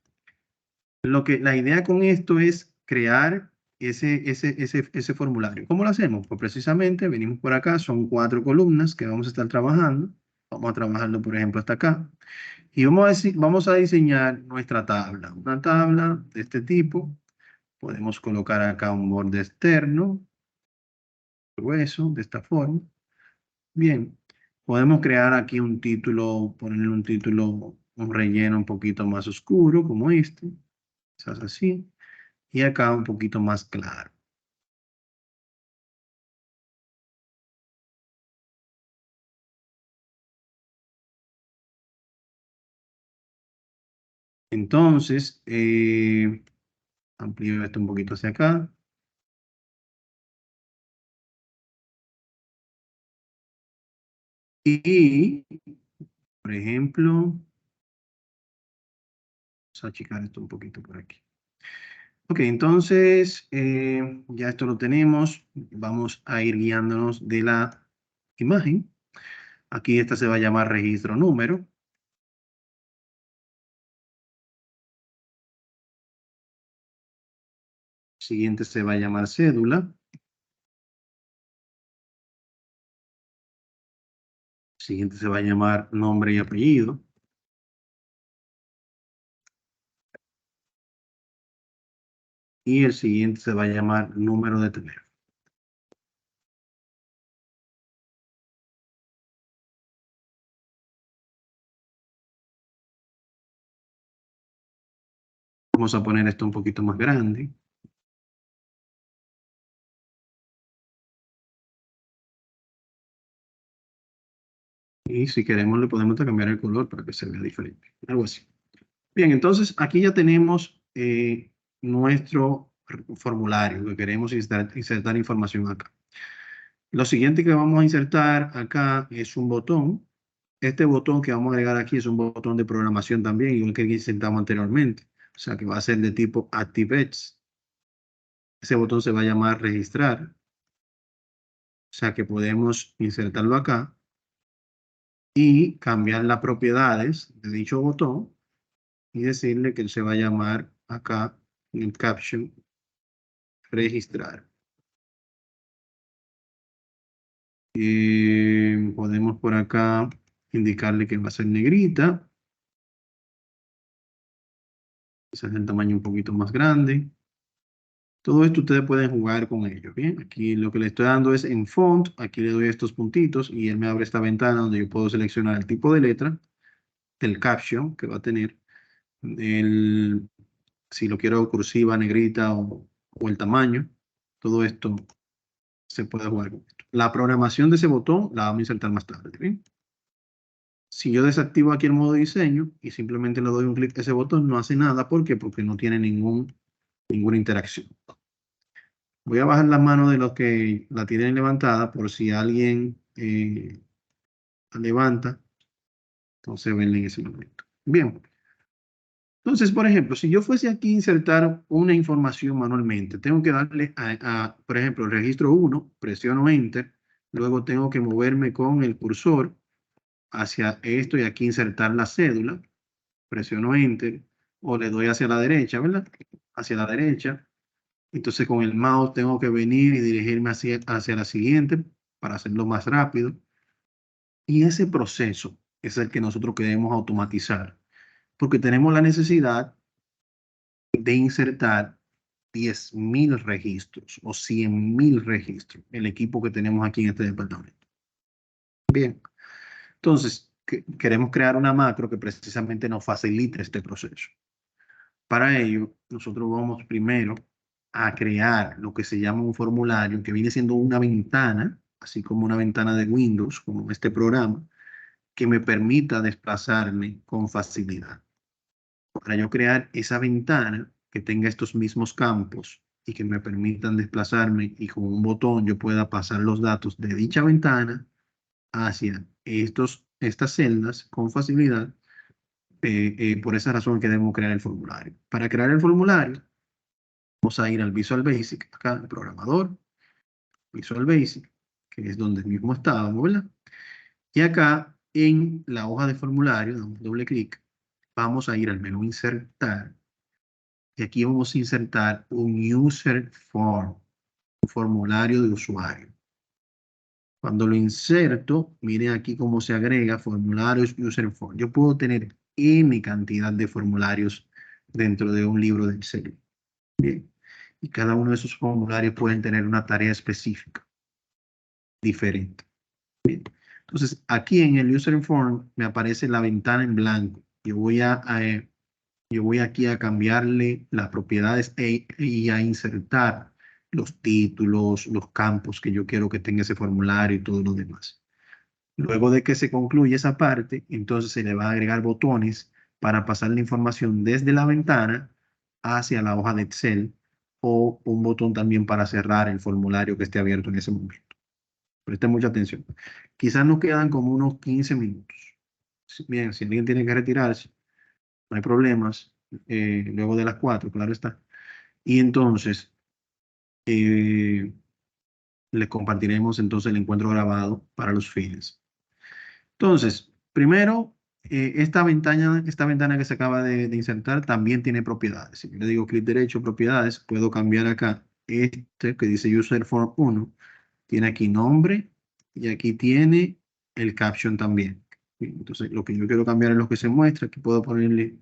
La idea con esto es crear ese formulario. ¿Cómo lo hacemos? Pues precisamente venimos por acá, son 4 columnas que vamos a estar trabajando. Vamos a trabajarlo, por ejemplo, hasta acá. Y vamos a diseñar nuestra tabla. Una tabla de este tipo. Podemos colocar acá un borde externo, grueso, de esta forma. Bien, podemos crear aquí un título, ponerle un título, un relleno un poquito más oscuro, como este. Quizás así. Y acá un poquito más claro. Entonces, amplío esto un poquito hacia acá. Y, por ejemplo, vamos a achicar esto un poquito por aquí. Ok, entonces, ya esto lo tenemos. Vamos a ir guiándonos de la imagen. Aquí esta se va a llamar registro número. Siguiente se va a llamar cédula. Siguiente se va a llamar nombre y apellido. Y el siguiente se va a llamar número de teléfono. Vamos a poner esto un poquito más grande. Y si queremos le podemos cambiar el color para que se vea diferente. Algo así. Bien, entonces aquí ya tenemos nuestro formulario que queremos insertar información acá. Lo siguiente que vamos a insertar acá es un botón. Este botón que vamos a agregar aquí es un botón de programación también, igual que el que insertamos anteriormente. O sea que va a ser de tipo ActiveX. Ese botón se va a llamar registrar. O sea que podemos insertarlo acá y cambiar las propiedades de dicho botón y decirle que él se va a llamar acá en el caption registrar. Podemos por acá indicarle que va a ser negrita. Quizás el tamaño un poquito más grande. Todo esto ustedes pueden jugar con ello. Bien, aquí lo que le estoy dando es en font. Aquí le doy estos puntitos y él me abre esta ventana donde yo puedo seleccionar el tipo de letra del caption que va a tener. El, si lo quiero cursiva, negrita o el tamaño. Todo esto se puede jugar con esto. La programación de ese botón la vamos a insertar más tarde. ¿Bien? Si yo desactivo aquí el modo diseño y simplemente le doy un clic a ese botón, no hace nada. ¿Por qué? Porque no tiene ninguna interacción. Voy a bajar la mano de los que la tienen levantada por si alguien la levanta. Entonces venle en ese momento. Bien. Entonces, por ejemplo, si yo fuese aquí a insertar una información manualmente, tengo que darle por ejemplo, el registro 1, presiono Enter, luego tengo que moverme con el cursor hacia esto y aquí insertar la cédula, presiono Enter, o le doy hacia la derecha, ¿verdad? Hacia la derecha. Entonces con el mouse tengo que venir y dirigirme hacia la siguiente para hacerlo más rápido. Y ese proceso es el que nosotros queremos automatizar, porque tenemos la necesidad de insertar 10.000 registros o 100.000 registros, el equipo que tenemos aquí en este departamento. Bien, entonces queremos crear una macro que precisamente nos facilite este proceso. Para ello, nosotros vamos primero a crear lo que se llama un formulario, que viene siendo una ventana, así como una ventana de Windows, como este programa, que me permita desplazarme con facilidad. Para yo crear esa ventana que tenga estos mismos campos y que me permitan desplazarme y con un botón yo pueda pasar los datos de dicha ventana hacia estas celdas con facilidad, por esa razón que debemos crear el formulario. Para crear el formulario, vamos a ir al Visual Basic, acá, el programador, Visual Basic, que es donde mismo estábamos, ¿verdad? Y acá en la hoja de formulario, damos doble clic, vamos a ir al menú Insertar. Y aquí vamos a insertar un User Form, un formulario de usuario. Cuando lo inserto, miren aquí cómo se agrega formularios User Form. Yo puedo tener N cantidad de formularios dentro de un libro de Excel. Bien. Y cada uno de esos formularios pueden tener una tarea específica, diferente. Bien. Entonces, aquí en el User Form me aparece la ventana en blanco. Yo voy aquí a cambiarle las propiedades y a insertar los títulos, los campos que yo quiero que tenga ese formulario y todo lo demás. Luego de que se concluye esa parte, entonces se le va a agregar botones para pasar la información desde la ventana hacia la hoja de Excel o un botón también para cerrar el formulario que esté abierto en ese momento. Presten mucha atención. Quizás nos quedan como unos 15 minutos. Bien, si alguien tiene que retirarse, no hay problemas. Luego de las 4, claro está. Y entonces, les compartiremos entonces el encuentro grabado para los fines. Entonces, primero, esta ventana que se acaba de insertar también tiene propiedades. Si yo le digo clic derecho, propiedades, puedo cambiar acá este que dice User Form 1. Tiene aquí nombre y aquí tiene el caption también. Entonces, lo que yo quiero cambiar es lo que se muestra. Aquí puedo ponerle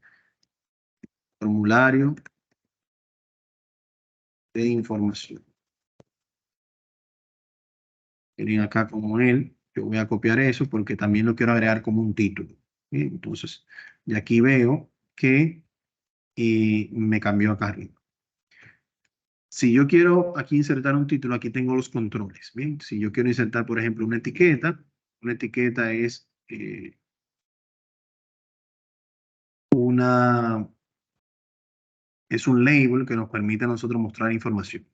formulario de información. Miren acá como él, yo voy a copiar eso porque también lo quiero agregar como un título. Bien, entonces, de aquí veo que me cambió acá arriba. Si yo quiero aquí insertar un título, aquí tengo los controles. Bien, si yo quiero insertar, por ejemplo, una etiqueta una, es un label que nos permite a nosotros mostrar información.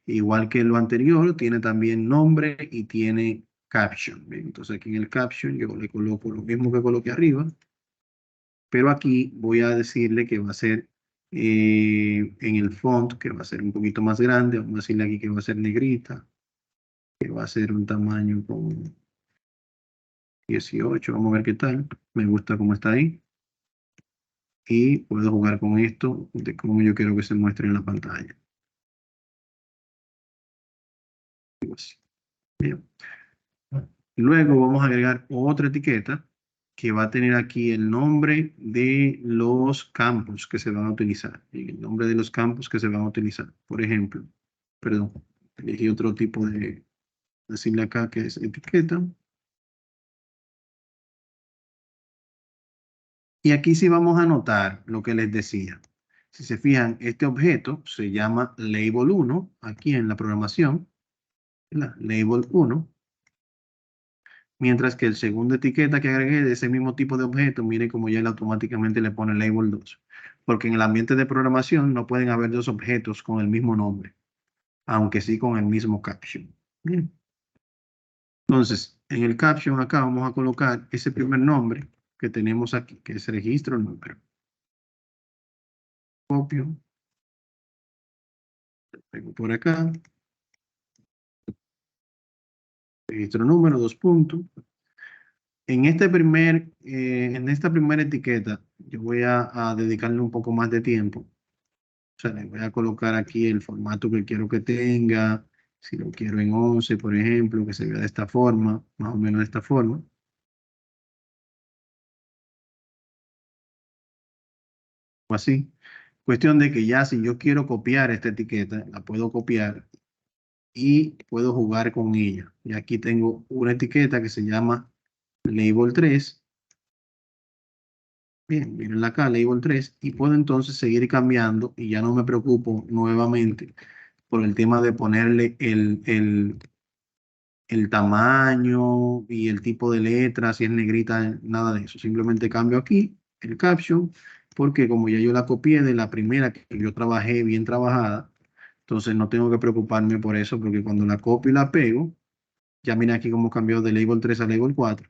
Igual que lo anterior, tiene también nombre y tiene caption. Bien, entonces aquí en el caption yo le coloco lo mismo que coloqué arriba, pero aquí voy a decirle que va a ser en el font, que va a ser un poquito más grande. Vamos a decirle aquí que va a ser negrita, que va a ser un tamaño como 18. Vamos a ver qué tal. Me gusta cómo está ahí. Y puedo jugar con esto de cómo yo quiero que se muestre en la pantalla. Bien. Luego vamos a agregar otra etiqueta que va a tener aquí el nombre de los campos que se van a utilizar. El nombre de los campos que se van a utilizar. Por ejemplo, perdón, elegí otro tipo de, decirle acá que es etiqueta. Y aquí sí vamos a anotar lo que les decía. Si se fijan, este objeto se llama Label 1, aquí en la programación. la label 1. Mientras que el segundo etiqueta que agregué de ese mismo tipo de objeto, mire como ya él automáticamente le pone label 2. Porque en el ambiente de programación no pueden haber dos objetos con el mismo nombre, aunque sí con el mismo caption. Bien. Entonces, en el caption acá vamos a colocar ese primer nombre que tenemos aquí, que es registro número. Copio, pego por acá, registro número, dos puntos. En esta primera etiqueta, yo voy a dedicarle un poco más de tiempo. O sea, le voy a colocar aquí el formato que quiero que tenga. Si lo quiero en 11, por ejemplo, que se vea de esta forma, más o menos de esta forma. O así. Cuestión de que ya si yo quiero copiar esta etiqueta, la puedo copiar y puedo jugar con ella. Y aquí tengo una etiqueta que se llama label 3. Bien, miren acá, label 3. Y puedo entonces seguir cambiando y ya no me preocupo nuevamente por el tema de ponerle el tamaño y el tipo de letra, si es negrita, nada de eso. Simplemente cambio aquí el caption, porque como ya yo la copié de la primera que yo trabajé bien trabajada, entonces no tengo que preocuparme por eso, porque cuando la copio y la pego, ya mira aquí cómo cambió de label 3 a label 4.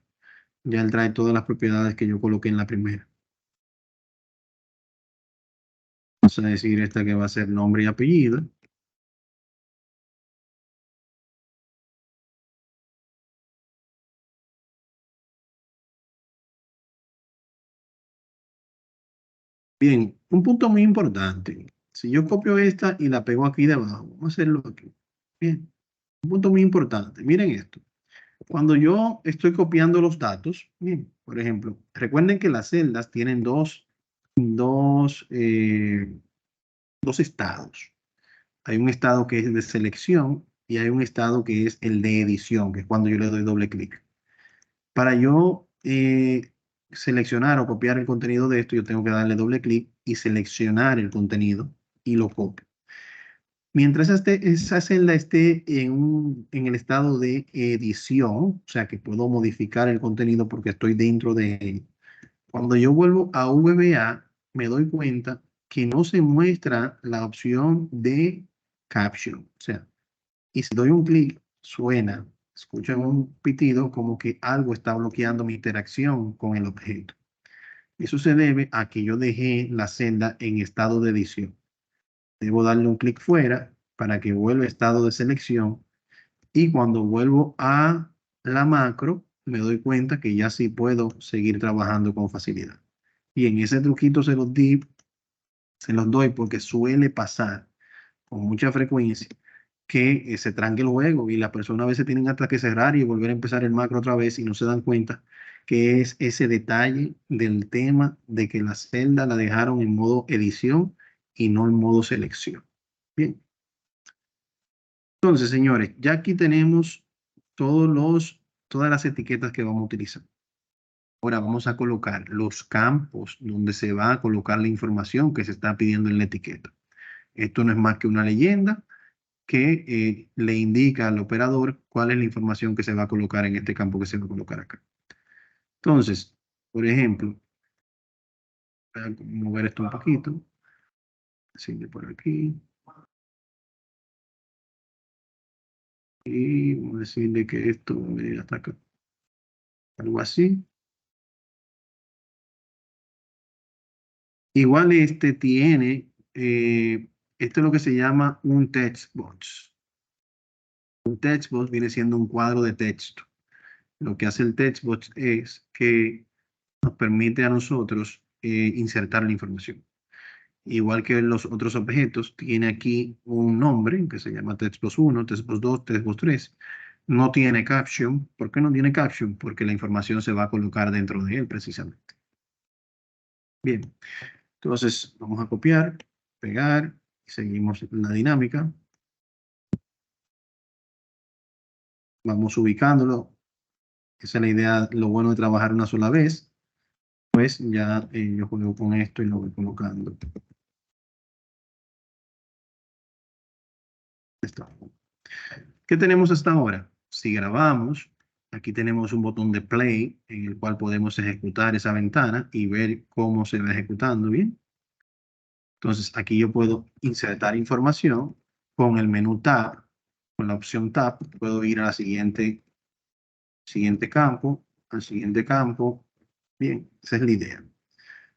Ya él trae todas las propiedades que yo coloqué en la primera. Vamos a decir esta que va a ser nombre y apellido. Bien, un punto muy importante. Si yo copio esta y la pego aquí debajo, vamos a hacerlo aquí. Bien, un punto muy importante. Miren esto. Cuando yo estoy copiando los datos, bien, por ejemplo, recuerden que las celdas tienen dos estados. Hay un estado que es de selección y hay un estado que es el de edición, que es cuando yo le doy doble clic. Para yo seleccionar o copiar el contenido de esto, yo tengo que darle doble clic y seleccionar el contenido y lo copio. Mientras esa celda esté en el estado de edición, o sea que puedo modificar el contenido porque estoy dentro de él. Cuando yo vuelvo a VBA, me doy cuenta que no se muestra la opción de caption. O sea, y si doy un clic, suena, escuchan un pitido como que algo está bloqueando mi interacción con el objeto. Eso se debe a que yo dejé la celda en estado de edición. Debo darle un clic fuera para que vuelva a estado de selección y cuando vuelvo a la macro me doy cuenta que ya sí puedo seguir trabajando con facilidad. Y en ese truquito se los doy porque suele pasar con mucha frecuencia que se tranque el juego y las personas a veces tienen hasta que cerrar y volver a empezar el macro otra vez y no se dan cuenta que es ese detalle del tema de que la celda la dejaron en modo edición y no en modo selección. Bien, entonces señores, ya aquí tenemos todas las etiquetas que vamos a utilizar. Ahora vamos a colocar los campos donde se va a colocar la información que se está pidiendo en la etiqueta. Esto no es más que una leyenda que le indica al operador cuál es la información que se va a colocar en este campo que se va a colocar acá. Entonces, por ejemplo, voy a mover esto un poquito. Sigue por aquí. Y vamos a decirle que esto hasta acá. Algo así. Igual este tiene, esto es lo que se llama un text box. Un text box viene siendo un cuadro de texto. Lo que hace el text box es que nos permite a nosotros insertar la información. Igual que los otros objetos, tiene aquí un nombre que se llama textbox 1, textbox 2, textbox 3. No tiene caption. ¿Por qué no tiene caption? Porque la información se va a colocar dentro de él precisamente. Bien, entonces vamos a copiar, pegar, y seguimos la dinámica. Vamos ubicándolo. Esa es la idea, lo bueno de trabajar una sola vez. Pues ya yo juego con esto y lo voy colocando. Está. ¿Qué tenemos hasta ahora? Si grabamos, aquí tenemos un botón de play en el cual podemos ejecutar esa ventana y ver cómo se va ejecutando, ¿bien? Entonces, aquí yo puedo insertar información con el menú Tab, con la opción Tab, puedo ir a la siguiente campo, al siguiente campo. Bien, esa es la idea.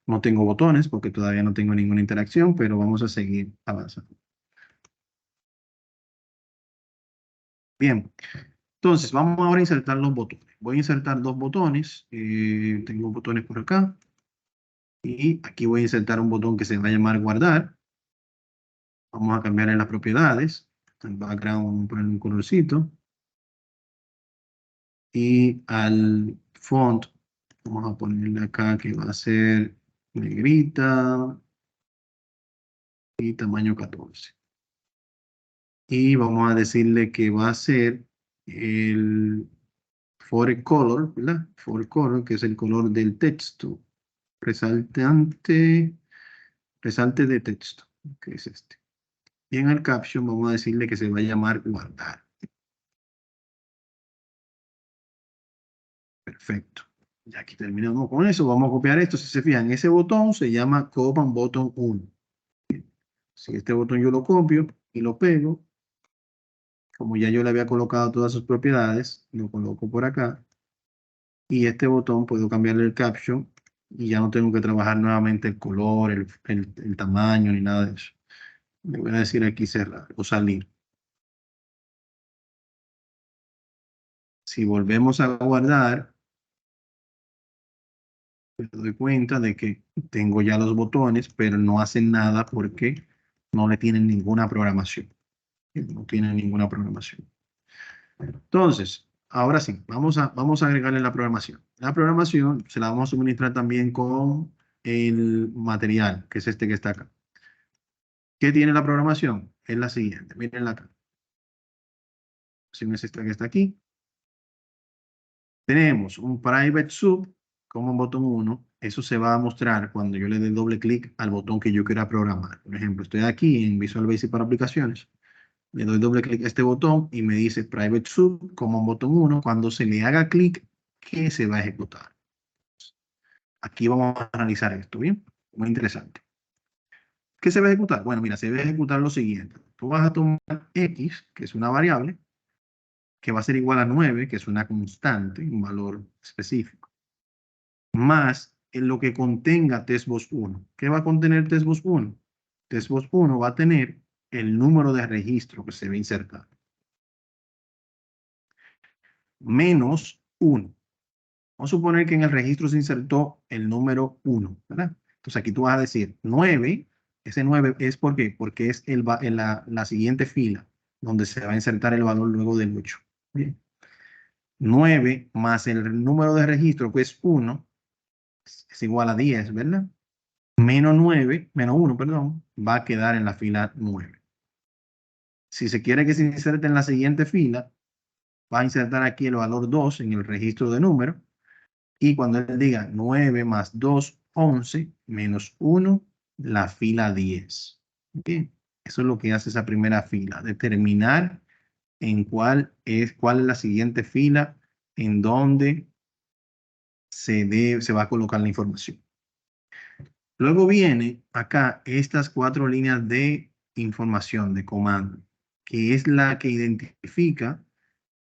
No tengo botones porque todavía no tengo ninguna interacción, pero vamos a seguir avanzando. Bien, entonces vamos ahora a insertar los botones. Voy a insertar dos botones. Tengo botones por acá. Y aquí voy a insertar un botón que se va a llamar guardar. Vamos a cambiar en las propiedades. El background, vamos a poner un colorcito. Y al font, vamos a ponerle acá que va a ser negrita y tamaño 14. Y vamos a decirle que va a ser el fore color, ¿verdad? Fore color, que es el color del texto. Resaltante, resalte de texto, que es este. Y en el caption vamos a decirle que se va a llamar guardar. Perfecto. Ya aquí terminamos con eso. Vamos a copiar esto. Si se fijan, ese botón se llama Copan Button 1. Si este botón yo lo copio y lo pego, como ya yo le había colocado todas sus propiedades, lo coloco por acá. Y este botón puedo cambiarle el caption y ya no tengo que trabajar nuevamente el color, el tamaño ni nada de eso. Le voy a decir aquí cerrar o salir. Si volvemos a guardar, me doy cuenta de que tengo ya los botones, pero no hacen nada porque no le tienen ninguna programación. No tienen ninguna programación. Entonces, ahora sí, vamos a agregarle la programación. La programación se la vamos a suministrar también con el material, que es este que está acá. ¿Qué tiene la programación? Es la siguiente, mírenla acá. Es esta que está aquí. Tenemos un private sub como un botón 1. Eso se va a mostrar cuando yo le dé doble clic al botón que yo quiera programar. Por ejemplo, estoy aquí en Visual Basic para aplicaciones. Le doy doble clic a este botón y me dice private sub como un botón 1. Cuando se le haga clic, ¿qué se va a ejecutar? Aquí vamos a analizar esto, ¿bien? Muy interesante. ¿Qué se va a ejecutar? Bueno, mira, se va a ejecutar lo siguiente. Tú vas a tomar x, que es una variable, que va a ser igual a 9, que es una constante, un valor específico, más en lo que contenga testbus 1. ¿Qué va a contener testbus 1? Testbus 1 va a tener el número de registro que se va a insertar, menos 1. Vamos a suponer que en el registro se insertó el número 1, ¿verdad? Entonces aquí tú vas a decir 9, ese 9 es ¿por qué? Porque es en la siguiente fila donde se va a insertar el valor luego del 8. Bien. 9 más el número de registro, que es 1, es igual a 10, ¿verdad? Menos 9, menos 1, perdón, va a quedar en la fila 9. Si se quiere que se inserte en la siguiente fila, va a insertar aquí el valor 2 en el registro de número. Y cuando él diga 9 más 2, 11, menos 1, la fila 10. ¿Ok? Eso es lo que hace esa primera fila, determinar en cuál es la siguiente fila en donde se va a colocar la información. Luego viene acá estas 4 líneas de información, de comando, que es la que identifica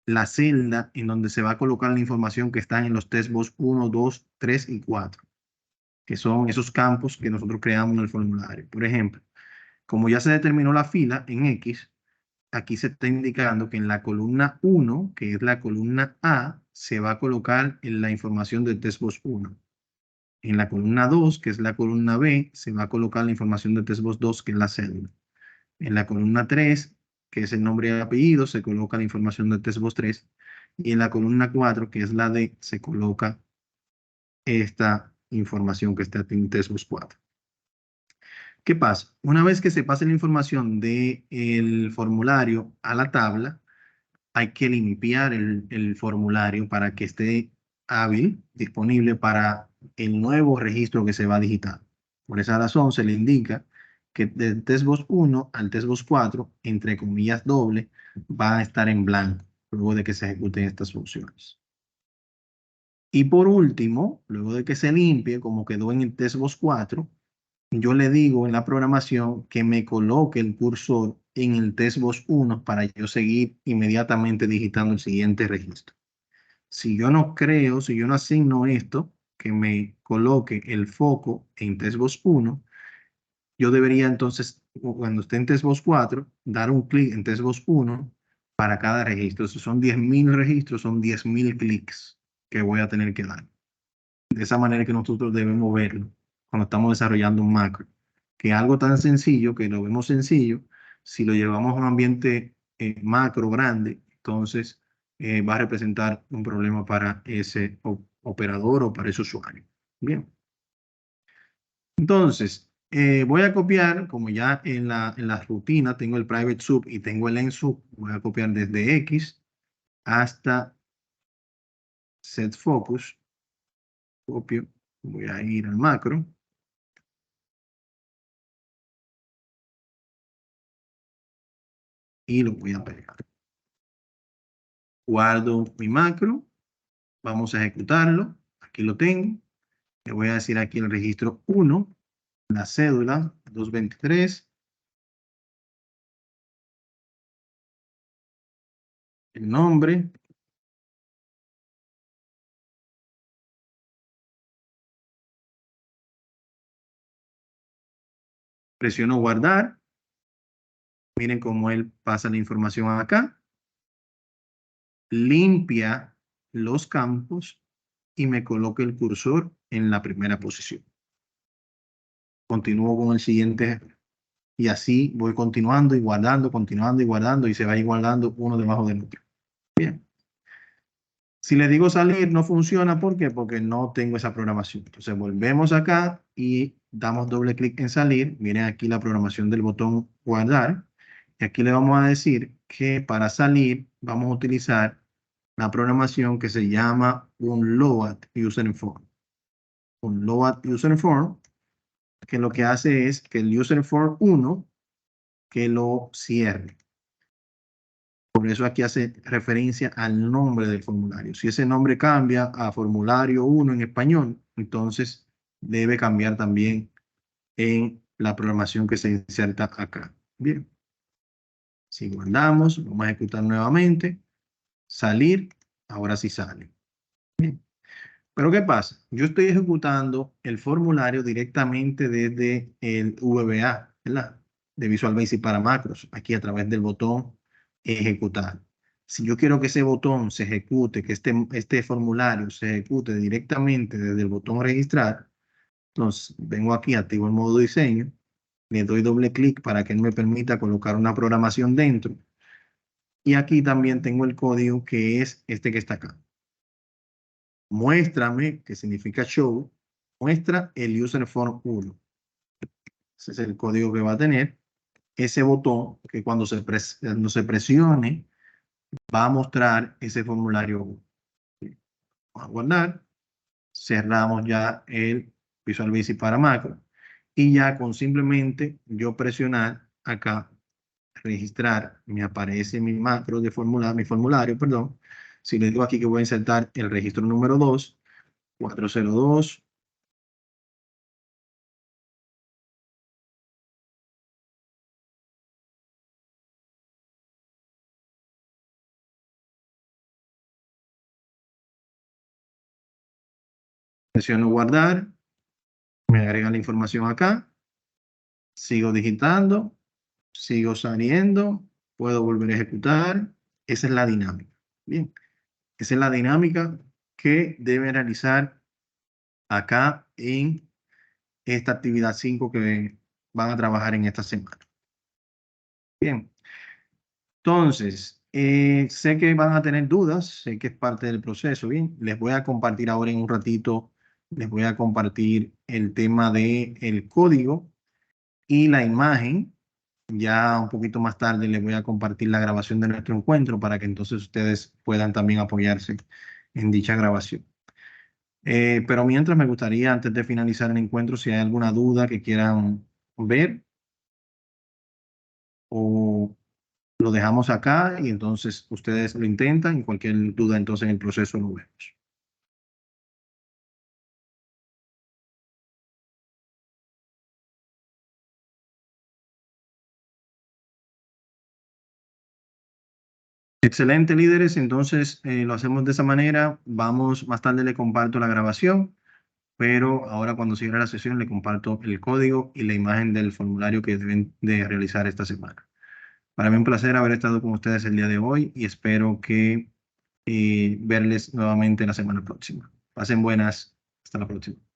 la celda en donde se va a colocar la información que está en los testbox 1, 2, 3 y 4, que son esos campos que nosotros creamos en el formulario. Por ejemplo, como ya se determinó la fila en X, aquí se está indicando que en la columna 1, que es la columna A, se va a colocar en la información del testbox 1. En la columna 2, que es la columna B, se va a colocar la información del testbox 2, que es la célula. En la columna 3, que es el nombre y apellido, se coloca la información del testbox 3. Y en la columna 4, que es la D, se coloca esta información que está en testbox 4. ¿Qué pasa? Una vez que se pase la información del formulario a la tabla, hay que limpiar el formulario para que esté hábil, disponible para el nuevo registro que se va a digitar. Por esa razón se le indica que del test voz 1 al test voz 4, entre comillas doble, va a estar en blanco luego de que se ejecuten estas funciones. Y por último, luego de que se limpie, como quedó en el test voz 4, yo le digo en la programación que me coloque el cursor en el test voz 1 para yo seguir inmediatamente digitando el siguiente registro. Si yo no creo, si yo no asigno esto, que me coloque el foco en test voz 1, yo debería entonces, cuando esté en test voz 4, dar un clic en test voz 1 para cada registro. Si son 10.000 registros, son 10.000 clics que voy a tener que dar. De esa manera que nosotros debemos verlo cuando estamos desarrollando un macro. Que algo tan sencillo, que lo vemos sencillo, si lo llevamos a un ambiente macro grande, entonces va a representar un problema para ese operador o para ese usuario. Bien. Entonces, voy a copiar, como ya en la rutina tengo el private sub y tengo el end sub, voy a copiar desde X hasta set focus. Copio, voy a ir al macro. Y lo voy a pegar. Guardo mi macro. Vamos a ejecutarlo. Aquí lo tengo. Le voy a decir aquí el registro 1, la cédula 223, el nombre. Presiono guardar. Miren cómo él pasa la información acá. Limpia los campos y me coloca el cursor en la primera posición. Continúo con el siguiente y así voy continuando y guardando, continuando y guardando y se va a ir guardando uno debajo del otro. Bien. Si le digo salir, no funciona. ¿Por qué? Porque no tengo esa programación. Entonces volvemos acá y damos doble clic en salir. Miren aquí la programación del botón guardar. Y aquí le vamos a decir que para salir vamos a utilizar la programación que se llama un load userinform. Un load userinform que lo que hace es que el userinform 1 que lo cierre. Por eso aquí hace referencia al nombre del formulario. Si ese nombre cambia a formulario 1 en español, entonces debe cambiar también en la programación que se inserta acá. Bien. Si guardamos, vamos a ejecutar nuevamente. Salir, ahora sí sale. Bien. Pero ¿qué pasa? Yo estoy ejecutando el formulario directamente desde el VBA, ¿verdad? De Visual Basic para macros, aquí a través del botón ejecutar. Si yo quiero que ese botón se ejecute, que este formulario se ejecute directamente desde el botón registrar, entonces vengo aquí, activo el modo diseño, le doy doble clic para que él me permita colocar una programación dentro. Y aquí también tengo el código que es este que está acá. Muéstrame, que significa show, muestra el userinform 1. Ese es el código que va a tener. Ese botón que cuando se presione va a mostrar ese formulario 1. Vamos a guardar. Cerramos ya el Visual Basic para macro. Y ya con simplemente yo presionar acá, registrar, me aparece mi macro de formulario, mi formulario, perdón. Si le digo aquí que voy a insertar el registro número 2, 402. Presiono guardar, me agrega la información acá, sigo digitando, sigo saliendo, puedo volver a ejecutar. Esa es la dinámica. Bien, esa es la dinámica que debe realizar acá en esta actividad 5 que van a trabajar en esta semana. Bien, entonces, sé que van a tener dudas, sé que es parte del proceso. Bien, les voy a compartir ahora en un ratito, les voy a compartir el tema del código y la imagen. Ya un poquito más tarde les voy a compartir la grabación de nuestro encuentro para que entonces ustedes puedan también apoyarse en dicha grabación. Pero mientras me gustaría, antes de finalizar el encuentro, si hay alguna duda que quieran ver, o lo dejamos acá y entonces ustedes lo intentan y cualquier duda entonces en el proceso lo vemos. Excelente, líderes. Entonces lo hacemos de esa manera. Vamos, más tarde le comparto la grabación, pero ahora cuando cierre la sesión le comparto el código y la imagen del formulario que deben de realizar esta semana. Para mí un placer haber estado con ustedes el día de hoy y espero que verles nuevamente la semana próxima. Pasen buenas. Hasta la próxima.